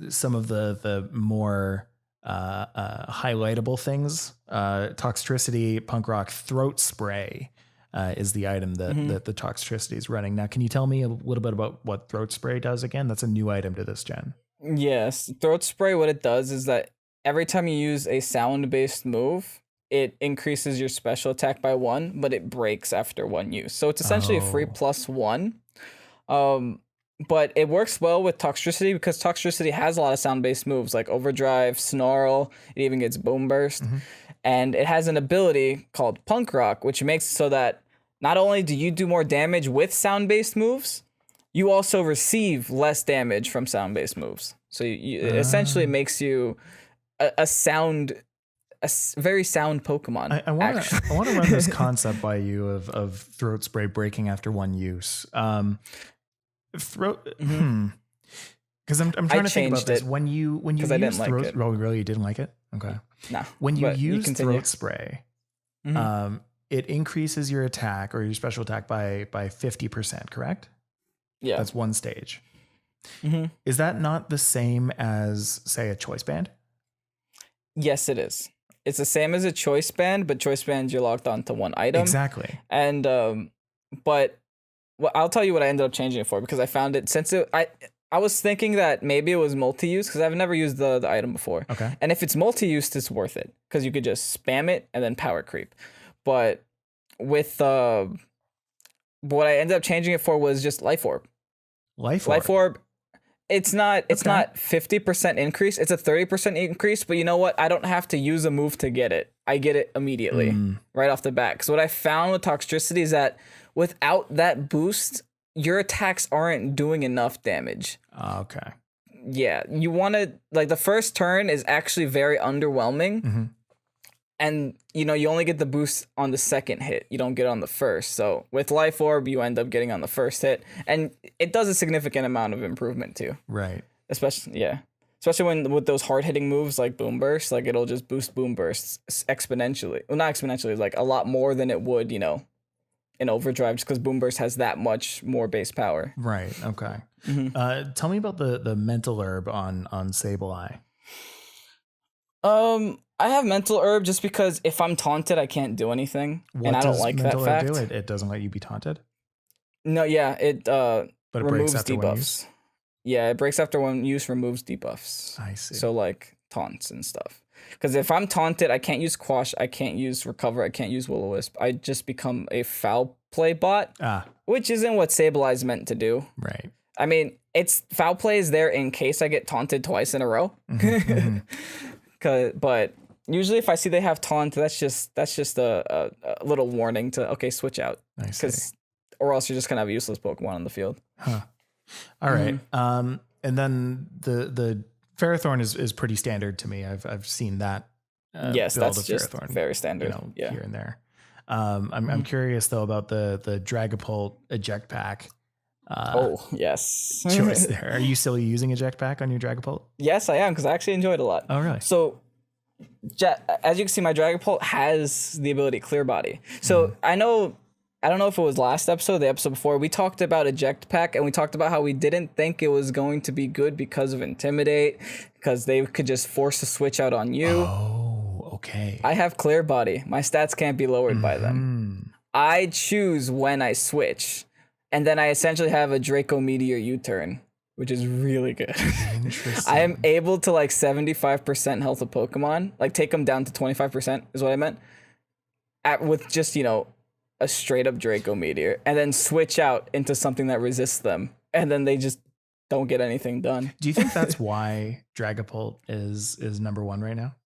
Some of the more highlightable things, Toxtricity, Punk Rock, Throat Spray is the item that the Toxtricity is running. Now, can you tell me a little bit about what Throat Spray does again? That's a new item to this gen. Yes, Throat Spray, what it does is that every time you use a sound-based move, it increases your special attack by 1, but it breaks after 1 use. So it's essentially a free +1. But it works well with Toxtricity because Toxtricity has a lot of sound-based moves like Overdrive, Snarl, it even gets Boom Burst. And it has an ability called Punk Rock, which makes it so that not only do you do more damage with sound-based moves, you also receive less damage from sound-based moves. So it essentially makes you a very sound Pokemon. I want to run this concept by you of Throat Spray breaking after 1 use. Throat. Because I'm trying to think about this. When you use I didn't like Throat, it. oh, really, you didn't like it? Okay. No. When you but use continue. Throat Spray, it increases your attack or your special attack by 50%, correct? Yeah. That's 1 stage. Is that not the same as, say, a Choice Band? Yes, it is. It's the same as a Choice Band, but Choice Band you're locked onto 1 item. Exactly. And but I'll tell you what I ended up changing it for because I found it I was thinking that maybe it was multi-use because I've never used the item before. Okay. And if it's multi-use, it's worth it because you could just spam it and then power creep. But with what I ended up changing it for was just Life Orb. Life Orb. It's not 50% increase. It's a 30% increase. But you know what? I don't have to use a move to get it. I get it immediately right off the bat. So what I found with Toxtricity is that without that boost, your attacks aren't doing enough damage. Okay. Yeah, you want to like the first turn is actually very underwhelming. And you only get the boost on the second hit. You don't get it on the first. So with Life Orb, you end up getting on the first hit, and it does a significant amount of improvement too. Right. Especially when with those hard hitting moves like Boom Burst, like it'll just boost Boom Bursts exponentially. Well, not exponentially, like a lot more than it would, in Overdrive, just because Boom Burst has that much more base power. Right. Okay. Tell me about the Mental Herb on Sableye. I have Mental Herb just because if I'm taunted, I can't do anything, and I don't like Mental that Herb fact. do? It doesn't let you be taunted. No, yeah, it But it removes breaks after 1 use? debuffs. Yeah, it breaks after 1 use, removes debuffs. I see. So like taunts and stuff. Because if I'm taunted, I can't use Quash, I can't use Recover, I can't use Will-O-Wisp. I just become a foul play bot, which isn't what Sableye's meant to do. Right. I mean, it's foul play is there in case I get taunted twice in a row. But Usually if I see they have taunt, that's just a little warning to, okay, switch out. I see. Or else you're just gonna have a useless Pokemon on the field. Huh. All right. And then the Ferrothorn is pretty standard to me. I've seen that. Yes, build that's of just Ferrothorn, very standard. Here and there. I'm curious though about the Dragapult eject pack. Yes. Choice there. Are you still using eject pack on your Dragapult? Yes, I am, because I actually enjoy it a lot. Oh, really? So, as you can see, my Dragapult has the ability Clear Body. So I don't know if it was last episode, the episode before, we talked about eject pack, and we talked about how we didn't think it was going to be good because of Intimidate, because they could just force a switch out on you. Oh, okay. I have Clear Body. My stats can't be lowered by them. I choose when I switch, and then I essentially have a Draco Meteor U-turn, which is really good. Interesting. I am able to 75% health of Pokemon, take them down to 25% is what I meant, with just, a straight up Draco Meteor, and then switch out into something that resists them, and then they just don't get anything done. Do you think that's why Dragapult is number one right now?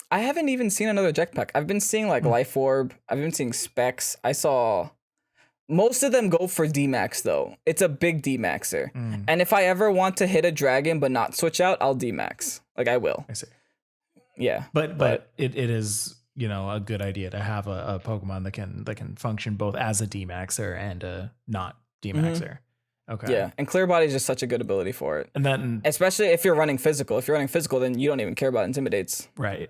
I haven't even seen another eject pack. I've been seeing Life Orb. I've been seeing Specs. I saw most of them go for D-Max though. It's a big D-Maxer. And if I ever want to hit a dragon but not switch out, I'll D-Max. I will. I see. Yeah. But it is, a good idea to have a Pokemon that can function both as a D-Maxer and a not D-Maxer. Okay. Yeah, and Clear Body is just such a good ability for it. And then, especially if you're running physical. If you're running physical, then you don't even care about Intimidates. Right.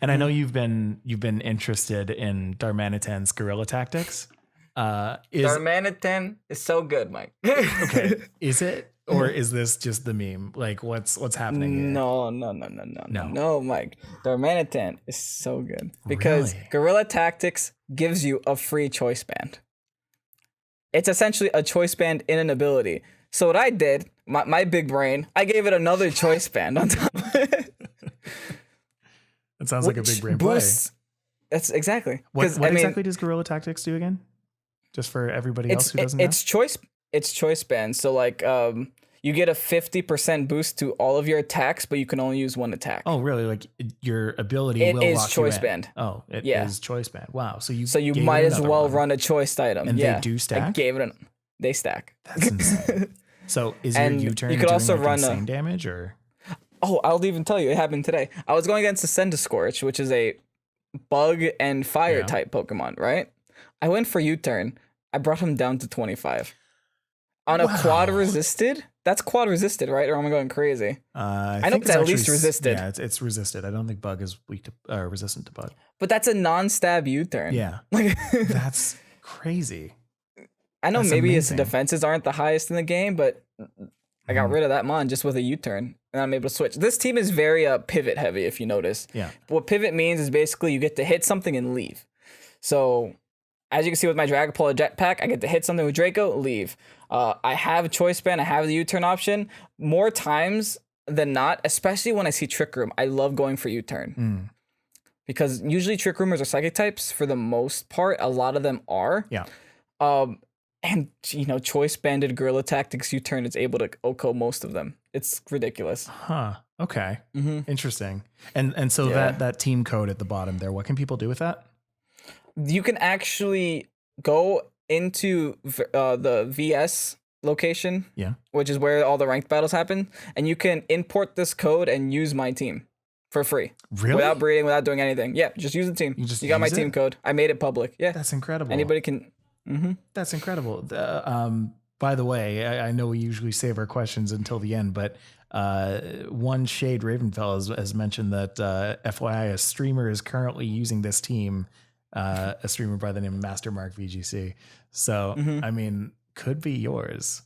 And I know you've been interested in Darmanitan's guerrilla tactics. Darmanitan is so good, Mike. Okay. Is it? Or is this just the meme? What's happening here? No, Mike. Darmanitan is so good because Guerrilla Tactics gives you a free choice band. It's essentially a choice band in an ability. So what I did, my big brain, I gave it another choice band on top of it. That sounds like a big brain play. That's exactly. What exactly does Guerrilla Tactics do again? Just for everybody else who doesn't know? It's choice band. So you get a 50% boost to all of your attacks, but you can only use one attack. Oh, really? Your ability will is lock choice you in. band. Oh, it is choice band. Wow. So you might as well run a choice item. And they do stack? I gave it they stack. That's insane. So is your U-turn you could doing also run insane damage or? Oh, I'll even tell you. It happened today. I was going against the Scorch, which is a bug and fire type Pokemon, right? I went for U-turn. I brought him down to 25. On a quad resisted? That's quad resisted, right? Or am I going crazy? I know it's at least resisted. Yeah, it's resisted. I don't think bug is weak to resistant to bug. But that's a non-stab U-turn. Yeah. That's crazy. I know maybe his defenses aren't the highest in the game, but I got rid of that Mon just with a U-turn, and I'm able to switch. This team is very pivot heavy, if you notice. Yeah. What pivot means is basically you get to hit something and leave. So as you can see with my Dragapult jetpack, I get to hit something with Draco, leave. I have a choice band. I have the U-turn option. More times than not, especially when I see Trick Room, I love going for U-turn. Because usually Trick Roomers are psychic types for the most part. A lot of them are. Yeah. And, choice banded Guerrilla Tactics U-turn is able to OHKO most of them. It's ridiculous. Huh. Okay. Interesting. And so that team code at the bottom there, what can people do with that? You can actually go into the VS location, which is where all the ranked battles happen, and you can import this code and use my team for free. Really? Without breeding, without doing anything. Yeah, just use the team. You got my team code. I made it public. Yeah. That's incredible. Anybody can. That's incredible. By the way, I know we usually save our questions until the end, but one Shade Ravenfell has mentioned that FYI, a streamer is currently using this team, a streamer by the name of Mastermark VGC. So, I mean, could be yours.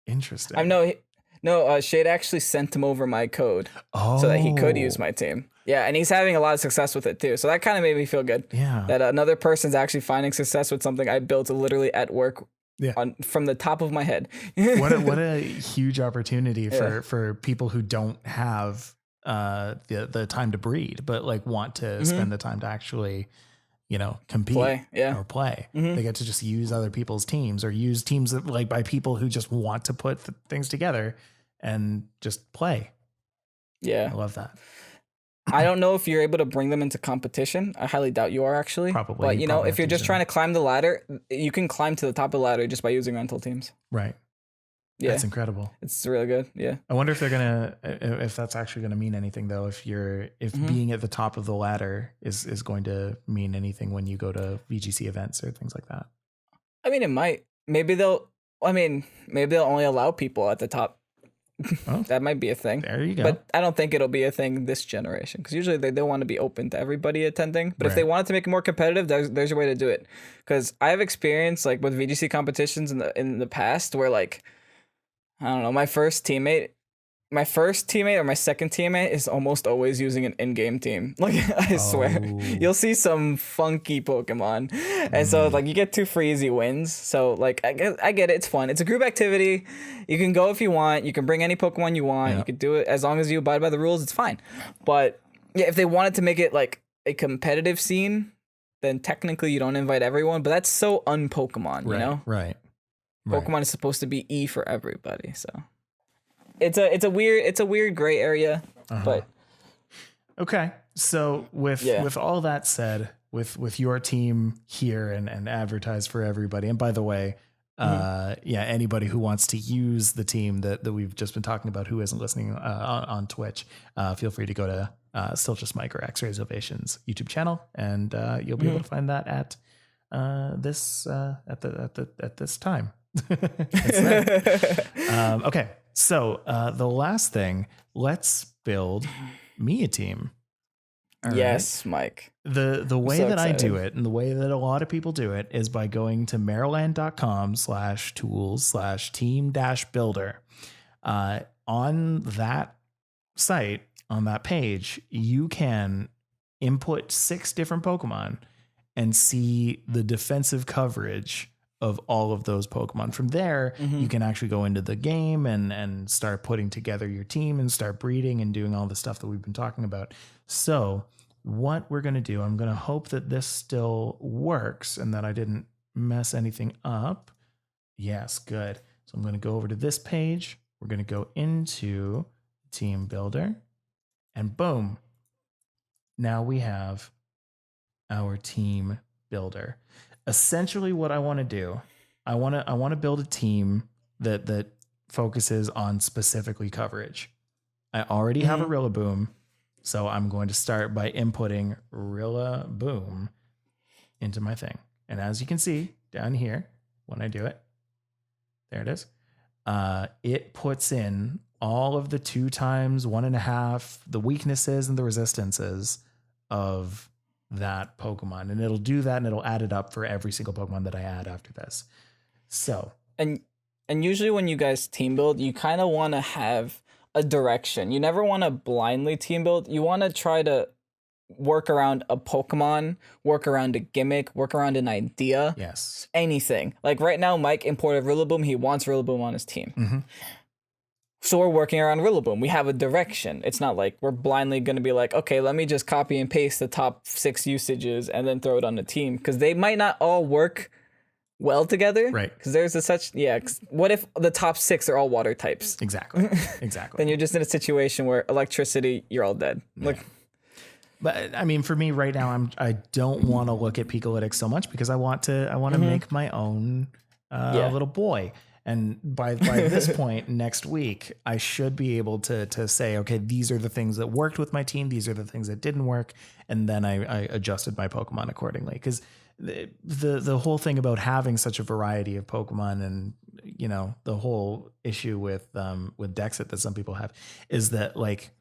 Interesting. I know. Shade actually sent him over my code so that he could use my team. Yeah, and he's having a lot of success with it too. So that kind of made me feel good. Yeah. That another person's actually finding success with something I built literally at work. From the top of my head. what a huge opportunity for people who don't have the time to breed, but want to spend the time to actually, compete or play. They get to just use other people's teams or use teams that, by people who just want to put things together and just play. Yeah. I love that. I don't know if you're able to bring them into competition. I highly doubt you are actually. Probably. But You you know, probably if have you're to just use trying to climb the ladder, you can climb to the top of the ladder just by using rental teams. Right. Yeah, That's incredible. it's really good. Yeah. I wonder if that's actually gonna mean anything though. If being at the top of the ladder is going to mean anything when you go to VGC events or things like that. I mean, it might. Maybe they'll. I mean, maybe they'll only allow people at the top. Well, That might be a thing. there you go. But I don't think it'll be a thing this generation because usually they want to be open to everybody attending. But if they Right. wanted to make it more competitive, there's a way to do it. Because I have experience like with VGC competitions in the past where like I don't know, my first teammate or my second teammate is almost always using an in-game team. Like I swear, Oh. you'll see some funky Pokemon, and so like you get 2 free easy wins. So like I get it, it's fun. It's a group activity. You can go if you want. You can bring any Pokemon you want. Yeah. You could do it as long as you abide by the rules. It's fine. But yeah, if they wanted to make it like a competitive scene, then technically you don't invite everyone. But that's so un-Pokemon, you know. Right. Pokemon is supposed to be E for everybody, so it's a weird gray area, but Okay. So with all that said, with your team here and advertise for everybody. And by the way, anybody who wants to use the team that we've just been talking about who isn't listening on Twitch, feel free to go to StillJustMike or xRazeOvation's YouTube channel, and you'll be able to find that at this time. Okay, so the last thing, let's build me a team. All yes, right. Mike. The way so that I do excited. it and the way that a lot of people do it is by going to maryland.com/tools/team-builder. On that site, on that page, you can input 6 different Pokemon and see the defensive coverage of all of those Pokemon. From there, you can actually go into the game and start putting together your team and start breeding and doing all the stuff that we've been talking about. So what we're going to do, I'm going to hope that this still works and that I didn't mess anything up. Yes, good. So I'm going to go over to this page. We're going to go into Team Builder, and boom. Now we have our team builder. Essentially what I want to do, I want to build a team that focuses on specifically coverage. I already have a Rillaboom, so I'm going to start by inputting Rillaboom into my thing. And as you can see down here, when I do it, there it is. It puts in all of the 2 times 1.5, the weaknesses and the resistances of that Pokemon, and it'll do that and it'll add it up for every single Pokemon that I add after this. So And usually when you guys team build, you kind of want to have a direction. You never want to blindly team build. You want to try to work around a Pokemon, work around a gimmick, work around an idea. yes, Anything. Like right now, Mike imported Rillaboom. He wants Rillaboom on his team. So we're working around Rillaboom. We have a direction. It's not like we're blindly going to be like, okay, let me just copy and paste the top 6 usages and then throw it on the team, because they might not all work well together. Right. Because there's a such, 'cause what if the top 6 are all water types? exactly. Then you're just in a situation where electricity, you're all dead. Like, But I mean, for me right now, I don't want to look at Picolytics so much because I want to make my own little boy. And by this point next week, I should be able to say, okay, these are the things that worked with my team. These are the things that didn't work. And then I adjusted my Pokemon accordingly. Because the whole thing about having such a variety of Pokemon, and you know, the whole issue with Dexit that some people have is that like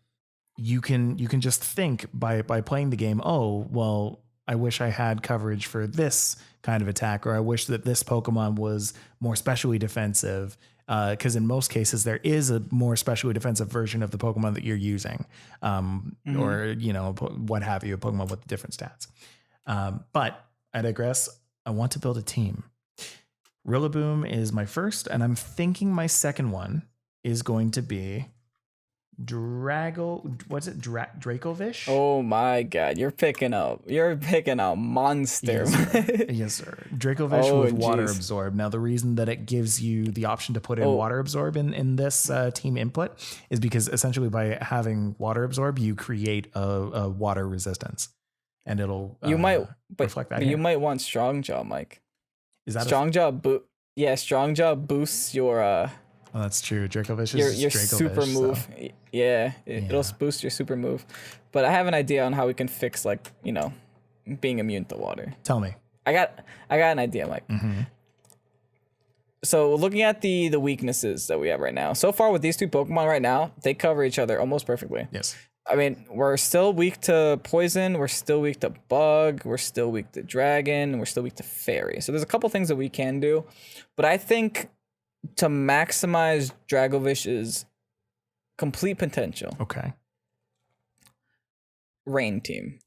you can just think by playing the game, oh, well, I wish I had coverage for this kind of attack, or I wish that this Pokemon was more specially defensive. Because in most cases, there is a more specially defensive version of the Pokemon that you're using, or, you know, what have you, a Pokemon with different stats. But I digress. I want to build a team. Rillaboom is my first, and I'm thinking my second one is going to be Dracovish? Oh my god, you're picking a monster. Yes, sir. Yes, sir. Dracovish with water jeez. absorb. Now, the reason that it gives you the option to put in water absorb in this team input is because essentially by having water absorb, you create a water resistance, and it'll reflect that. You might want strong jaw, Mike. Is that strong jaw? Strong jaw boosts your Oh, that's true. Dracovish is your Dracovish, super move. So. It'll boost your super move. But I have an idea on how we can fix being immune to water. Tell me. I got an idea, Mike. Mm-hmm. So looking at the weaknesses that we have right now, so far with these two Pokemon right now, they cover each other almost perfectly. Yes. I mean, we're still weak to poison, we're still weak to bug, we're still weak to dragon, and we're still weak to fairy. So there's a couple things that we can do, but I think to maximize Dragovish's complete potential. Okay. Rain team.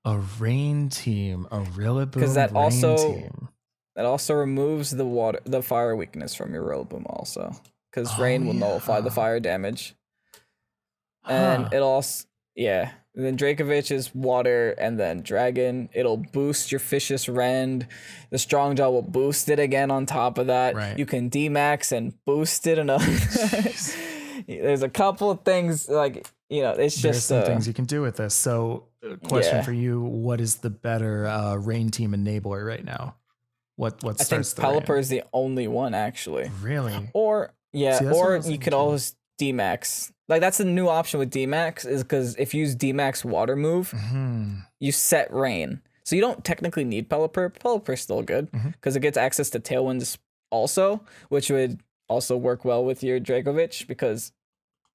A rain team, a Rillaboom Because that team. also removes the fire weakness from your Rillaboom also. Because rain will nullify the fire damage. And it'll also, and then Dracovish is water and then dragon. It'll boost your Fishious Rend. The Strong Jaw will boost it again on top of that. Right. You can D-Max and boost it another. There's a couple of things it's just There's some things you can do with this. So question for you, what is the better rain team enabler right now? What starts I think Pelipper is the only one actually. Really? Or you could always D-Max. Like that's a new option with D-Max is because if you use D-Max water move, you set rain. So you don't technically need Pelipper. Pelipper's still good because it gets access to Tailwind also, which would also work well with your Dracovish because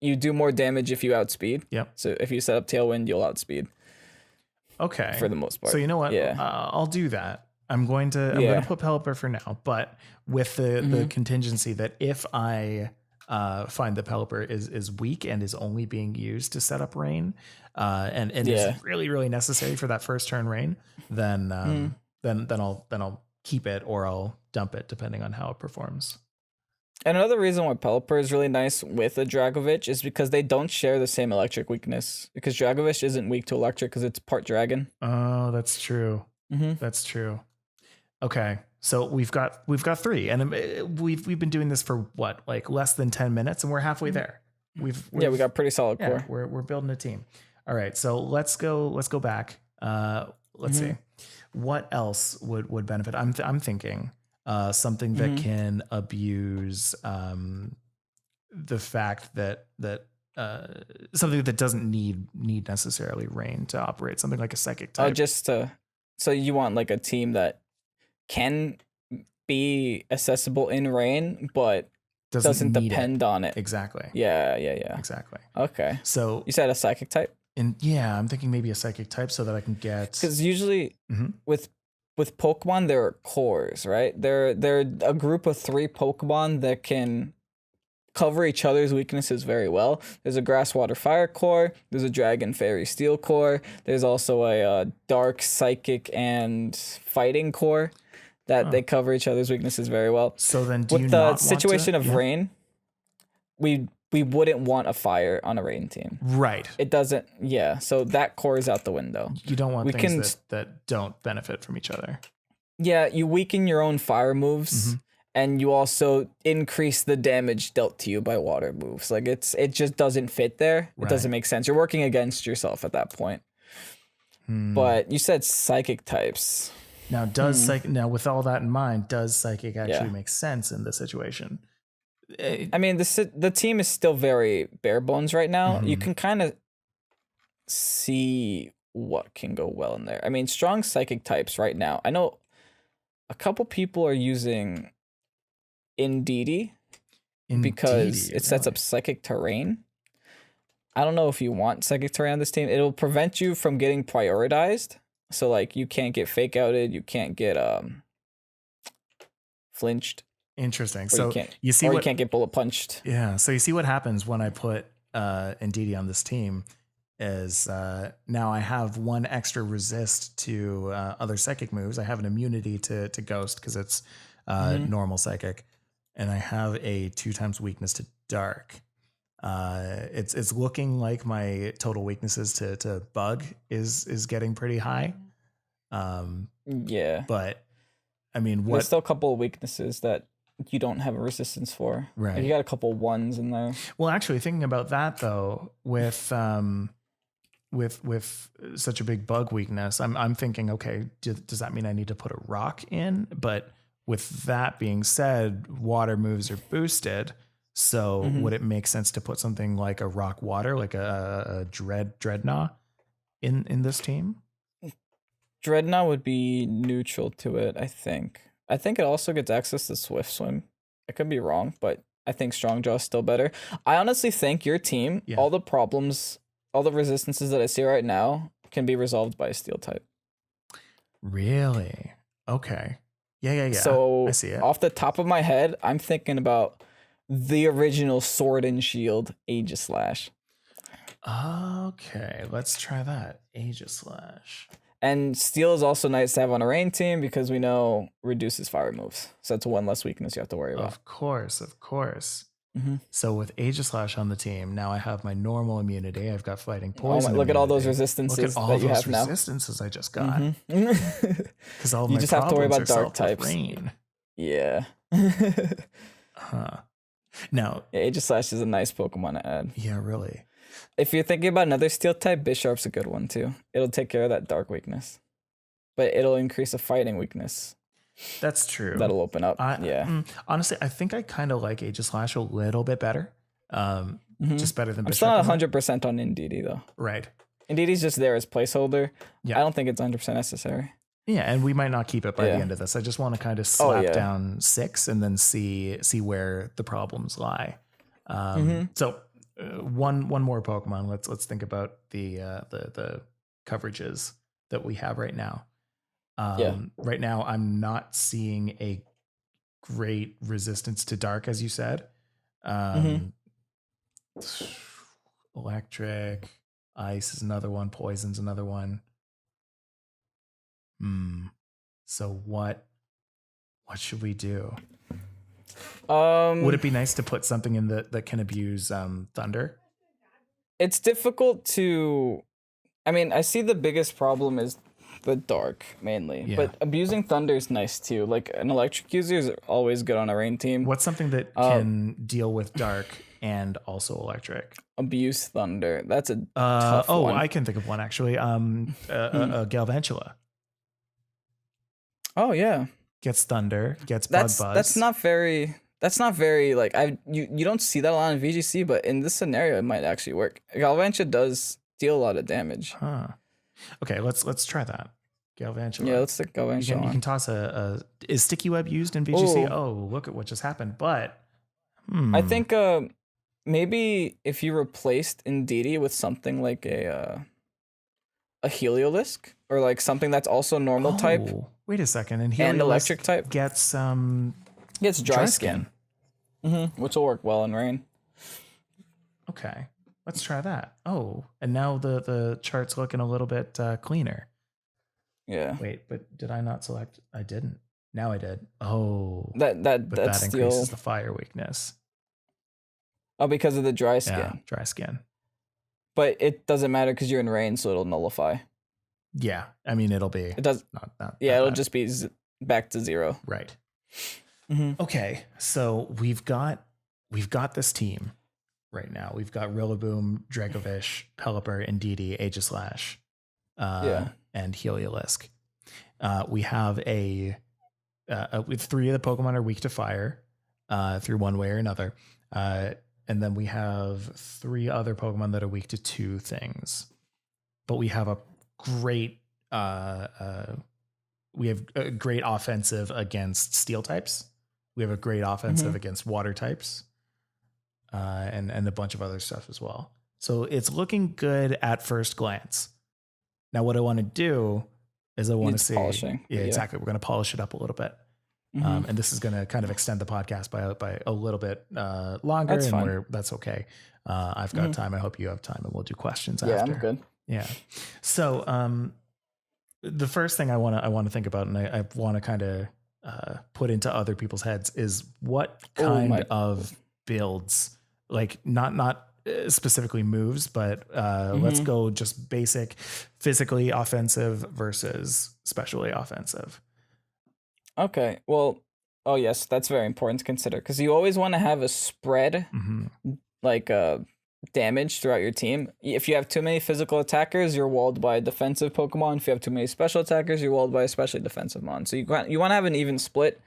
you do more damage if you outspeed. Yep. So if you set up Tailwind, you'll outspeed. Okay. For the most part. So you know what? Yeah. I'll do that. I'm going to put Pelipper for now, but with the contingency that if I find that Pelipper is weak and is only being used to set up rain, and is really really necessary for that first turn rain, then I'll keep it or I'll dump it depending on how it performs. And another reason why Pelipper is really nice with a Dragovich is because they don't share the same electric weakness. Because Dragovich isn't weak to electric because it's part dragon. Oh, that's true. That's true. Okay. So we've got three, and we've been doing this for what, like less than 10 minutes, and we're halfway there. We got pretty solid core. We're building a team. All right, so let's go back. Let's see, what else would benefit. I'm thinking something that can abuse the fact that something that doesn't need necessarily rain to operate. Something like a psychic type. So you want like a team that can be accessible in rain, but doesn't depend on it. Exactly. Yeah. Exactly. Okay. So you said a psychic type? I'm thinking maybe a psychic type so that I can get. Because usually with Pokemon, there are cores, right? They're a group of 3 Pokemon that can cover each other's weaknesses very well. There's a Grass, Water, Fire core. There's a Dragon, Fairy, Steel core. There's also a Dark, Psychic, and Fighting core that they cover each other's weaknesses very well. So then, with the situation of rain, we wouldn't want a fire on a rain team. Right. It doesn't. Yeah. So that core is out the window. You don't want things that don't benefit from each other. Yeah. You weaken your own fire moves. And you also increase the damage dealt to you by water moves. Like it just doesn't fit there. It doesn't make sense. You're working against yourself at that point. But you said psychic types. Now, now with all that in mind, does psychic actually make sense in this situation? I mean, the team is still very bare bones right now. You can kind of see what can go well in there. I mean, strong psychic types right now. I know a couple people are using Indeedee because it sets up psychic terrain. I don't know if you want psychic terrain on this team. It'll prevent you from getting prioritized. So like you can't get fake outed, you can't get flinched. Interesting. So you can't get bullet punched. Yeah. So you see what happens when I put Indeedee on this team is now I have 1 extra resist to other psychic moves. I have an immunity to ghost because it's normal psychic. And I have a 2 times weakness to dark. It's looking like my total weaknesses to bug is getting pretty high. Yeah. But I mean, There's still a couple of weaknesses that you don't have a resistance for. Right. Like you got a couple ones in there. Well, actually, thinking about that though, with such a big bug weakness, I'm thinking, okay, does that mean I need to put a rock in? But with that being said, water moves are boosted. So would it make sense to put something like a rock water, like a dreadnought in this team? Dreadnought would be neutral to it, I think. I think it also gets access to Swift Swim. I could be wrong, but I think Strong Jaw is still better. I honestly think your team, all the problems, all the resistances that I see right now can be resolved by a Steel type. Really? Okay. Yeah. So I see it. Off the top of my head, I'm thinking about the original Sword and Shield Aegislash. Okay, let's try that. Aegislash. And Steel is also nice to have on a rain team because we know reduces fire moves. So that's one less weakness you have to worry about. Of course. So with Aegislash on the team, now I have my normal immunity. I've got fighting poison. Look at all those resistances that you have now. Resistances I just got. Because all of you my just have to worry about dark types. Rain. Yeah. Huh. Now, Aegislash is a nice Pokemon to add. Yeah, really. If you're thinking about another Steel type, Bisharp's a good one too. It'll take care of that dark weakness, but it'll increase a fighting weakness. That's true. That'll open up. Honestly, I think I kind of like Aegislash a little bit better. Just better than Bisharp. I'm still not 100% on Indeedee though. Right. Indeedee's just there as placeholder. Yeah. I don't think it's 100% necessary. Yeah, and we might not keep it by the end of this. I just want to kind of slap down 6 and then see where the problems lie. So one more Pokemon. Let's think about the coverages that we have right now. Right now, I'm not seeing a great resistance to dark, as you said. Electric, ice is another one. Poison's another one. So what should we do? Would it be nice to put something in that can abuse thunder? It's difficult to. I mean, I see the biggest problem is the dark mainly, but abusing thunder is nice too. Like an electric user is always good on a rain team. What's something that can deal with dark and also electric? Abuse thunder. That's a tough one. I can think of one actually. A Galvantula. Oh yeah. Gets thunder, gets bug buzz. That's not very like you don't see that a lot in VGC, but in this scenario it might actually work. Galvantula does deal a lot of damage. Huh. Okay, let's try that. Galvantula. Yeah, let's stick Galvantula. You can toss is Sticky Web used in VGC? Oh, look at what just happened. But I think maybe if you replaced Indeedee with something like a Heliolisk or like something that's also normal type. Wait a second, and electric type gets dry skin. Which will work well in rain. Okay, let's try that. Oh, and now the chart's looking a little bit cleaner. Yeah. Wait, but did I not select? I didn't. Now I did. Oh, that increases the fire weakness. Oh, because of the dry skin. Yeah, dry skin. But it doesn't matter because you're in rain, so it'll nullify. Yeah, I mean it'll be. It does. Not it'll just be back to 0. Right. Okay, so we've got this team right now. We've got Rillaboom, Dracovish, Pelipper, Indeedee, Aegislash, and Heliolisk. We have with 3 of the Pokemon are weak to fire through one way or another. And then we have 3 other Pokemon that are weak to 2 things. But we have a great great offensive against steel types. We have a great offensive against water types. And a bunch of other stuff as well. So it's looking good at first glance. Now what I want to do is I want to see polishing. Yeah, exactly. We're going to polish it up a little bit. And this is going to kind of extend the podcast by a little bit longer. That's fine. That's okay. I've got time. I hope you have time, and we'll do questions after. Yeah, I'm good. Yeah. So the first thing I want to think about, and I want to kind of put into other people's heads, is what kind of builds like not specifically moves, but let's go just basic physically offensive versus specially offensive. Okay. Well, oh yes, that's very important to consider because you always want to have a spread, like damage throughout your team. If you have too many physical attackers, you're walled by a defensive Pokemon. If you have too many special attackers, you're walled by a specially defensive mon. So you want to have an even split.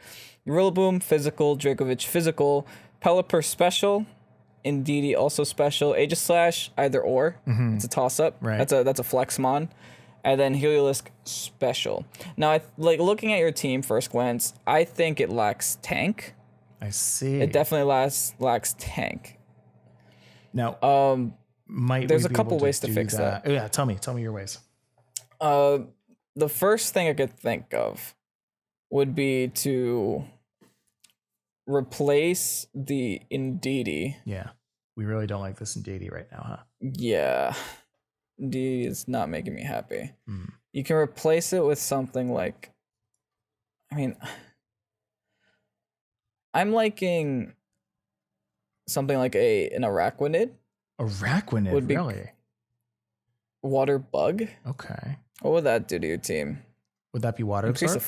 Rillaboom, physical. Dracovic, physical. Pelipper, special. Indeedee, also special. Aegislash, either or. It's a toss-up. Right. That's a flex mon. And then Heliolisk, special. Now, like looking at your team first glance, I think it lacks tank. I see. It definitely lacks tank. Now, there's a couple ways to fix that. Oh, yeah, tell me your ways. The first thing I could think of would be to replace the Indeedee. Yeah, we really don't like this Indeedee right now, huh? Yeah, Indeedee is not making me happy. You can replace it with something like, I mean, I'm liking something like an Araquanid. Araquanid, would be really? Water Bug. Okay. What would that do to your team? Would that be water absorb?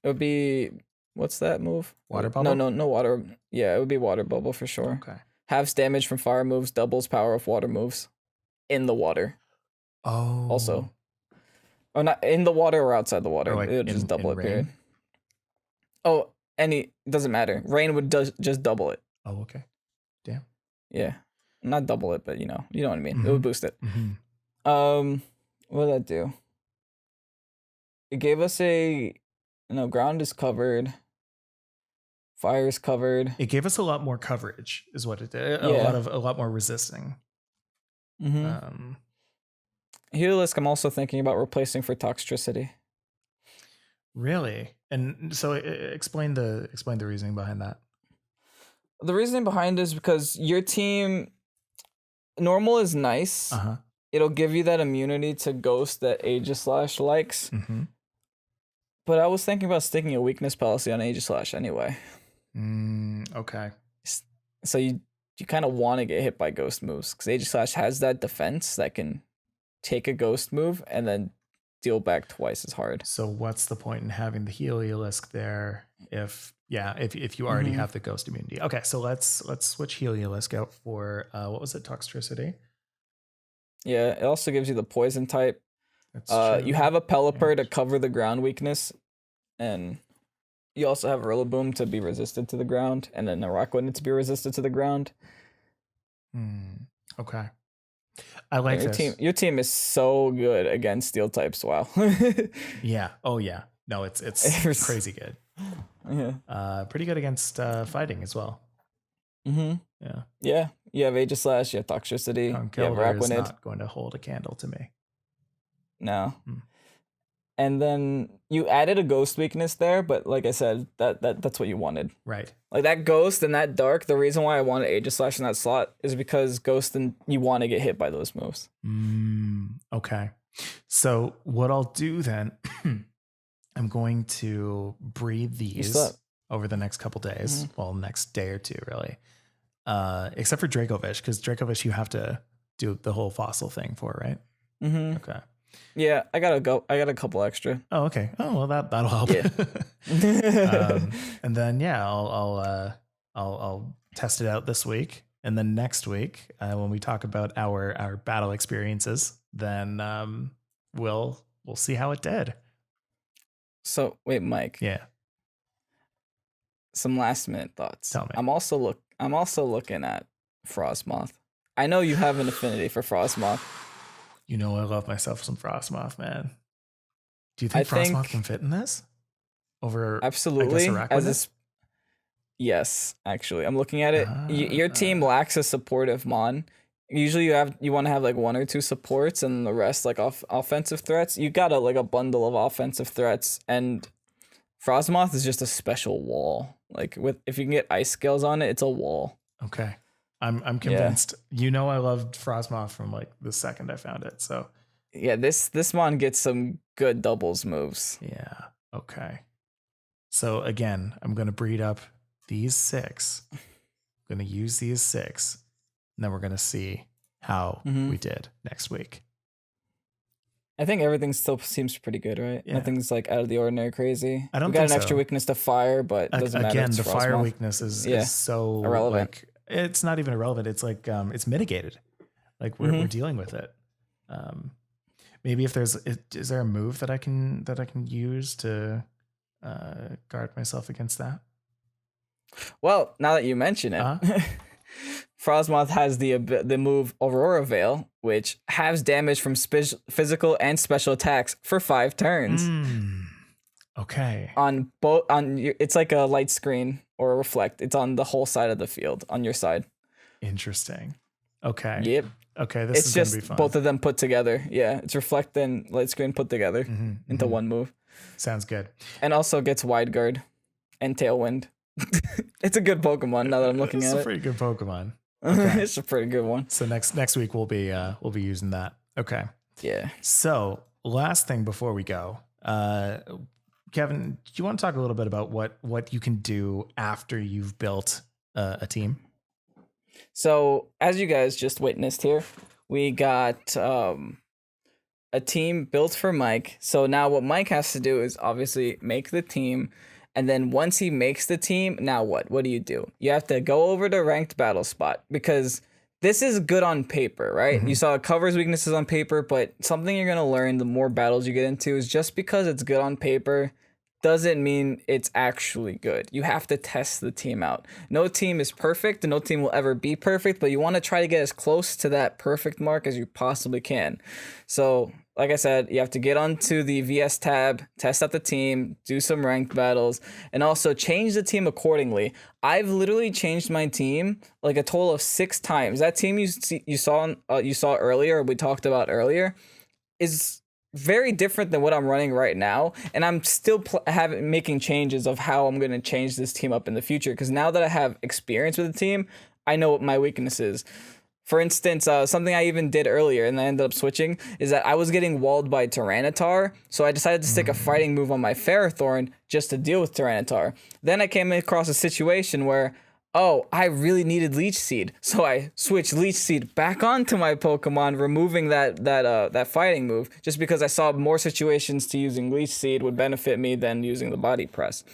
It would be, what's that move? Water bubble? No water. Yeah, it would be water bubble for sure. Okay. Halves damage from fire moves, doubles power of water moves in the water. Oh. Also. Or not in the water or outside the water. Like it would just double it, rain? period. Oh, it doesn't matter. Rain would just double it. Oh, okay. Damn. Yeah. Not double it, but you know what I mean. It would boost it. What did that do? It gave us ground is covered. Fire is covered. It gave us a lot more coverage, is what it did. Yeah. A lot more resisting. Heliolisk, I'm also thinking about replacing for Toxtricity. Really? And so explain the reasoning behind that. The reasoning behind it is because your team normal is nice. It'll give you that immunity to Ghost that Aegislash likes. But I was thinking about sticking a weakness policy on Aegislash anyway. Okay. So you kind of want to get hit by Ghost moves because Aegislash has that defense that can take a Ghost move and then deal back twice as hard. So what's the point in having the Heliolisk there if you already have the Ghost immunity? Okay, so let's switch Heliolisk out for what was it, Toxtricity? Yeah, it also gives you the poison type. That's true. You have a Pelipper to cover the ground weakness, and you also have Rillaboom to be resistant to the ground, and then Araquanid to be resistant to the ground. Okay. I like this. Your team is so good against steel types. Wow. Yeah. Oh yeah. No, it's crazy good. Yeah. Pretty good against fighting as well. Yeah. Yeah. You have Aegislash, you have Toxtricity, you have Araquanid. Is not going to hold a candle to me. No. And then you added a Ghost weakness there, but like I said, that's what you wanted. Right. Like that Ghost and that Dark, the reason why I wanted Aegislash in that slot is because Ghost and you want to get hit by those moves. Okay. So what I'll do then, I'm going to breed these over the next couple days. Well, next day or two, really. Except for Dracovish, because Dracovish you have to do the whole fossil thing for, right? Okay. Yeah, I got a couple extra. Oh, okay. Oh, well, that'll help. Yeah. And then I'll test it out this week, and then next week when we talk about our battle experiences, then we'll see how it did. So wait, Mike. Yeah. Some last minute thoughts. Tell me. I'm also looking at Frostmoth. I know you have an affinity for Frostmoth. You know I love myself some Frostmoth, man. Do you think Frostmoth can fit in this? Absolutely. Yes, actually. I'm looking at it. Your team lacks a supportive mon. Usually you want to have like one or two supports and the rest like offensive threats. You got a bundle of offensive threats, and Frostmoth is just a special wall. Like if you can get ice scales on it, it's a wall. Okay. I'm convinced. Yeah. You know I loved Frostmoth from like the second I found it. So yeah, this mon gets some good doubles moves. Yeah. Okay. So again, I'm gonna breed up these 6. I'm We're going to use these 6, and then we're going to see how we did next week. I think everything still seems pretty good, right? Yeah. Nothing's like out of the ordinary crazy. I don't We got think an extra so. weakness to fire, but it doesn't matter. Again, It's the fire Frostmoth. weakness is so irrelevant. like it's not even irrelevant. It's like it's mitigated. Like we're dealing with it. Maybe if is there a move that I can use to guard myself against that? Well, now that you mention it, Frostmoth has the move Aurora Veil, which halves damage from physical and special attacks for 5 turns. Okay. It's like a light screen or a reflect. It's on the whole side of the field on your side. Interesting. Okay. Yep. Okay, this is gonna be fun. Both of them put together. Yeah, it's reflect and light screen put together into one move. Sounds good. And also gets wide guard and tailwind. It's a good Pokemon now that I'm looking at it. It's a pretty good Pokemon. Okay. It's a pretty good one. So next week we'll be using that. Okay. Yeah. So last thing before we go, Kevin, do you want to talk a little bit about what you can do after you've built a team? So as you guys just witnessed here, we got a team built for Mike. So now what Mike has to do is obviously make the team. And then once he makes the team, now what? What do? You have to go over to ranked battle spot because this is good on paper, right? You saw it covers weaknesses on paper, but something you're going to learn the more battles you get into is just because it's good on paper doesn't mean it's actually good. You have to test the team out. No team is perfect, and no team will ever be perfect, but you want to try to get as close to that perfect mark as you possibly can. So, like I said, you have to get onto the VS tab, test out the team, do some ranked battles, and also change the team accordingly. I've literally changed my team like a total of 6 times. That team you saw earlier, we talked about earlier, is very different than what I'm running right now, and I'm still making changes of how I'm going to change this team up in the future, because now that I have experience with the team, I know what my weakness is. For instance, something I even did earlier, and I ended up switching, is that I was getting walled by Tyranitar, so I decided to stick a fighting move on my Ferrothorn just to deal with Tyranitar. Then I came across a situation where, I really needed Leech Seed, so I switched Leech Seed back onto my Pokemon, removing that fighting move, just because I saw more situations to using Leech Seed would benefit me than using the Body Press.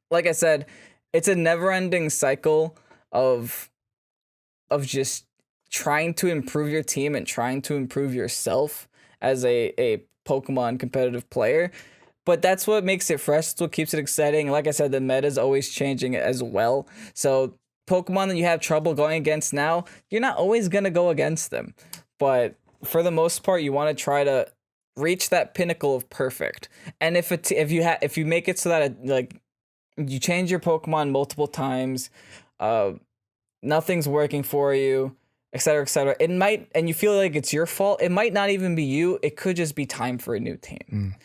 Like I said, it's a never-ending cycle of just trying to improve your team and trying to improve yourself as a Pokemon competitive player. But that's what makes it fresh. That's what keeps it exciting. And like I said, the meta is always changing as well. So Pokemon that you have trouble going against now, you're not always going to go against them. But for the most part, you want to try to reach that pinnacle of perfect. And if you make it so that you change your Pokemon multiple times, nothing's working for you, etc., it might, and you feel like it's your fault, it might not even be you. It could just be time for a new team.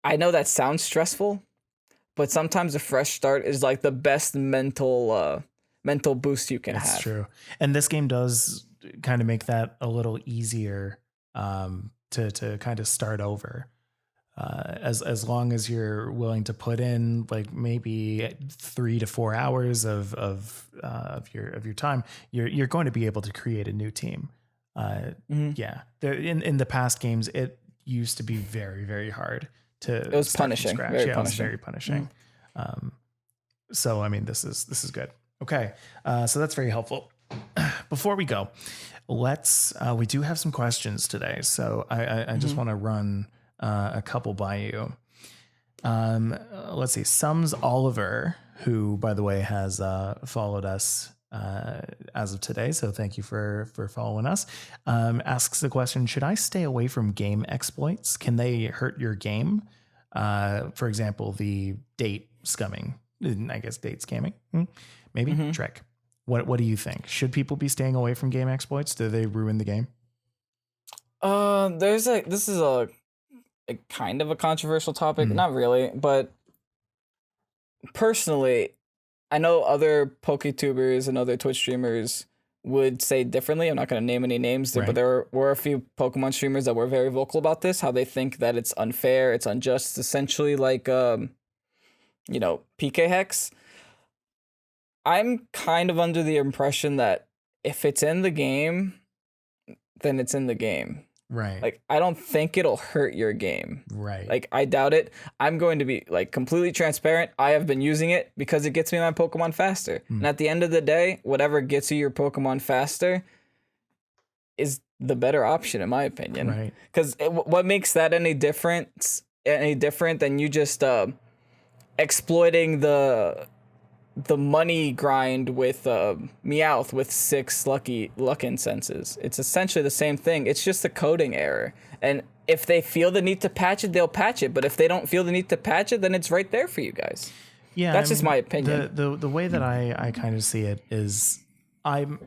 I know that sounds stressful, but sometimes a fresh start is like the best mental boost you can have. That's true. And this game does kind of make that a little easier to kind of start over. As long as you're willing to put in like maybe 3 to 4 hours of your time, you're going to be able to create a new team. Yeah. In the past games, it used to be very, very hard. It was punishing. It was very punishing. So I mean, this is good. Okay, so that's very helpful. Before we go, we do have some questions today. So I just want to run a couple by you. Let's see. Sums Oliver, who by the way has followed us as of today, so thank you for following us, asks the question: should I stay away from game exploits? Can they hurt your game? For example, the date scumming, I guess date scamming, maybe. Trek, what do you think? Should people be staying away from game exploits? Do they ruin the game? This is a kind of a controversial topic, not really, but personally, I know other PokeTubers and other Twitch streamers would say differently. I'm not going to name any names, but there were a few Pokemon streamers that were very vocal about this, how they think that it's unfair, it's unjust, essentially like, PK Hex. I'm kind of under the impression that if it's in the game, then it's in the game. Right. Like, I don't think it'll hurt your game. Right. Like, I doubt it. I'm going to be, like, completely transparent. I have been using it because it gets me my Pokemon faster. And at the end of the day, whatever gets you your Pokemon faster is the better option, in my opinion. Right. Because what makes that any different than you just exploiting the money grind with Meowth with 6 luck incenses? It's essentially the same thing. It's just a coding error. And if they feel the need to patch it, they'll patch it. But if they don't feel the need to patch it, then it's right there for you guys. Yeah, that's just my opinion. The way that I kind of see it is I'm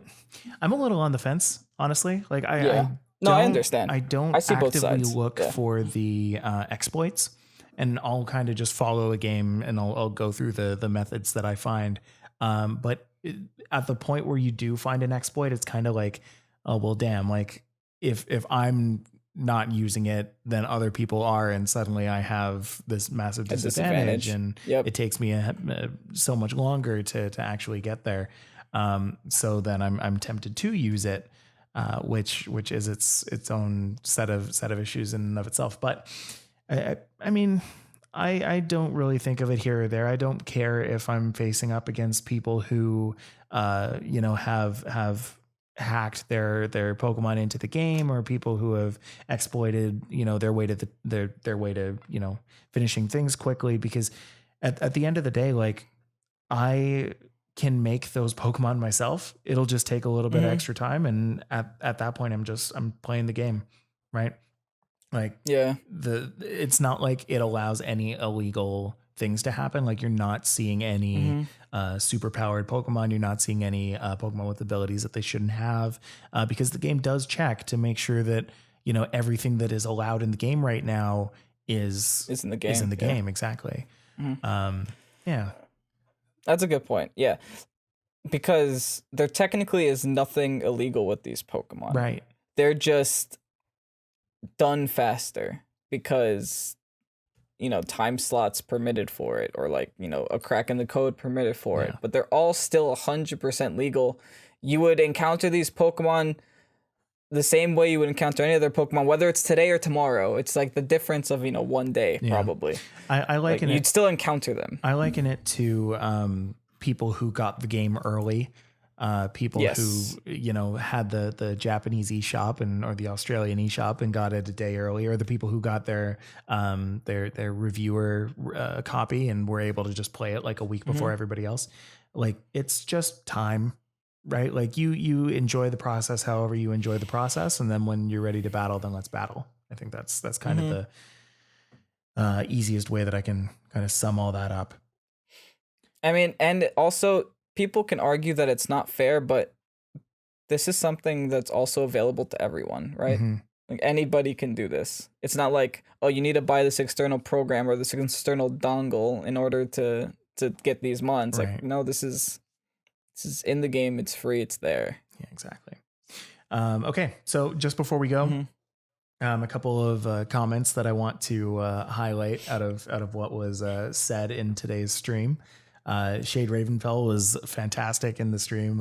a little on the fence, honestly. Like I understand. I don't I see both actively sides. look for the exploits, and I'll kind of just follow a game and I'll go through the methods that I find. But at the point where you do find an exploit, it's kind of like, oh well, damn. Like if I'm not using it, then other people are, and suddenly I have this massive disadvantage, and it takes me so much longer to actually get there. So then I'm tempted to use it, which is its own set of issues in and of itself. But I mean, I don't really think of it here or there. I don't care if I'm facing up against people who, have hacked their Pokemon into the game, or people who have exploited, their way to their way to, finishing things quickly. Because at the end of the day, like, I can make those Pokemon myself. It'll just take a little bit of extra time. And at that point, I'm playing the game. Right. Like, it's not like it allows any illegal things to happen. Like, you're not seeing any super powered Pokemon. You're not seeing any Pokemon with abilities that they shouldn't have, because the game does check to make sure that, everything that is allowed in the game right now is in the game. Is in the game. Exactly. Yeah. That's a good point. Yeah. Because there technically is nothing illegal with these Pokemon. Right. They're just done faster because, time slots permitted for it, or like, a crack in the code permitted for it. But they're all still 100% legal. You would encounter these Pokemon the same way you would encounter any other Pokemon, whether it's today or tomorrow. It's like the difference of, one day, probably. I liken it. You'd still encounter them. I liken it to people who got the game early. People who, had the Japanese eShop or the Australian eShop and got it a day earlier. The people who got their reviewer copy and were able to just play it like a week before everybody else. Like, it's just time, right? Like, you enjoy the process however you enjoy the process, and then when you're ready to battle, then let's battle. I think that's kind of the easiest way that I can kind of sum all that up. I mean, and also, people can argue that it's not fair, but this is something that's also available to everyone, right? Like, anybody can do this. It's not like, oh, you need to buy this external program or this external dongle in order to get these mons. Right. Like, no, this is in the game. It's free. It's there. Yeah, exactly. Okay, so just before we go, a couple of comments that I want to highlight out of what was said in today's stream. Shade Ravenfell was fantastic in the stream,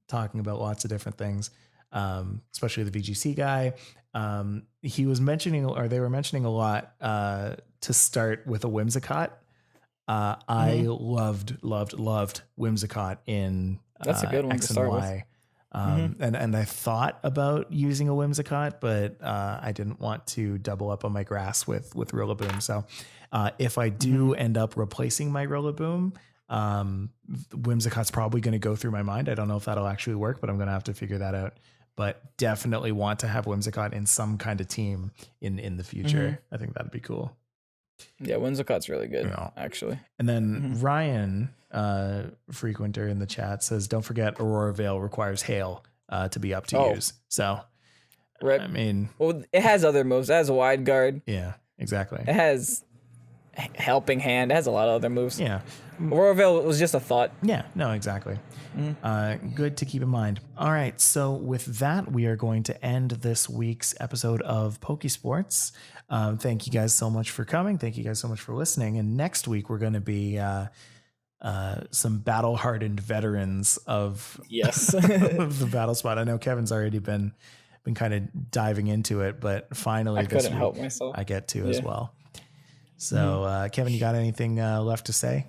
talking about lots of different things, especially the VGC guy. He was mentioning, or they were mentioning a lot, to start with a Whimsicott. I loved Whimsicott in that's a good one X to start and Y. And I thought about using a Whimsicott, but I didn't want to double up on my grass with Rillaboom. So if I do end up replacing my Rillaboom, Whimsicott's probably going to go through my mind. I don't know if that'll actually work, but I'm going to have to figure that out. But definitely want to have Whimsicott in some kind of team in the future. I think that'd be cool. Yeah, Whimsicott's really good, actually. And then Ryan, frequenter in the chat, says, don't forget Aurora Veil requires Hail to be up to use. So, Rip. I mean... Well, it has other moves. It has a Wide Guard. Yeah, exactly. It has Helping Hand. It has a lot of other moves. Yeah. Aurora Veil was just a thought. Yeah, no, exactly. Good to keep in mind. All right, so with that, we are going to end this week's episode of Pokésports. Thank you guys so much for coming. Thank you guys so much for listening. And next week, we're going to be some battle hardened veterans of Yes. of the battle spot. I know Kevin's already been kind of diving into it, but finally I couldn't help myself. I get to as well. So Kevin, you got anything left to say?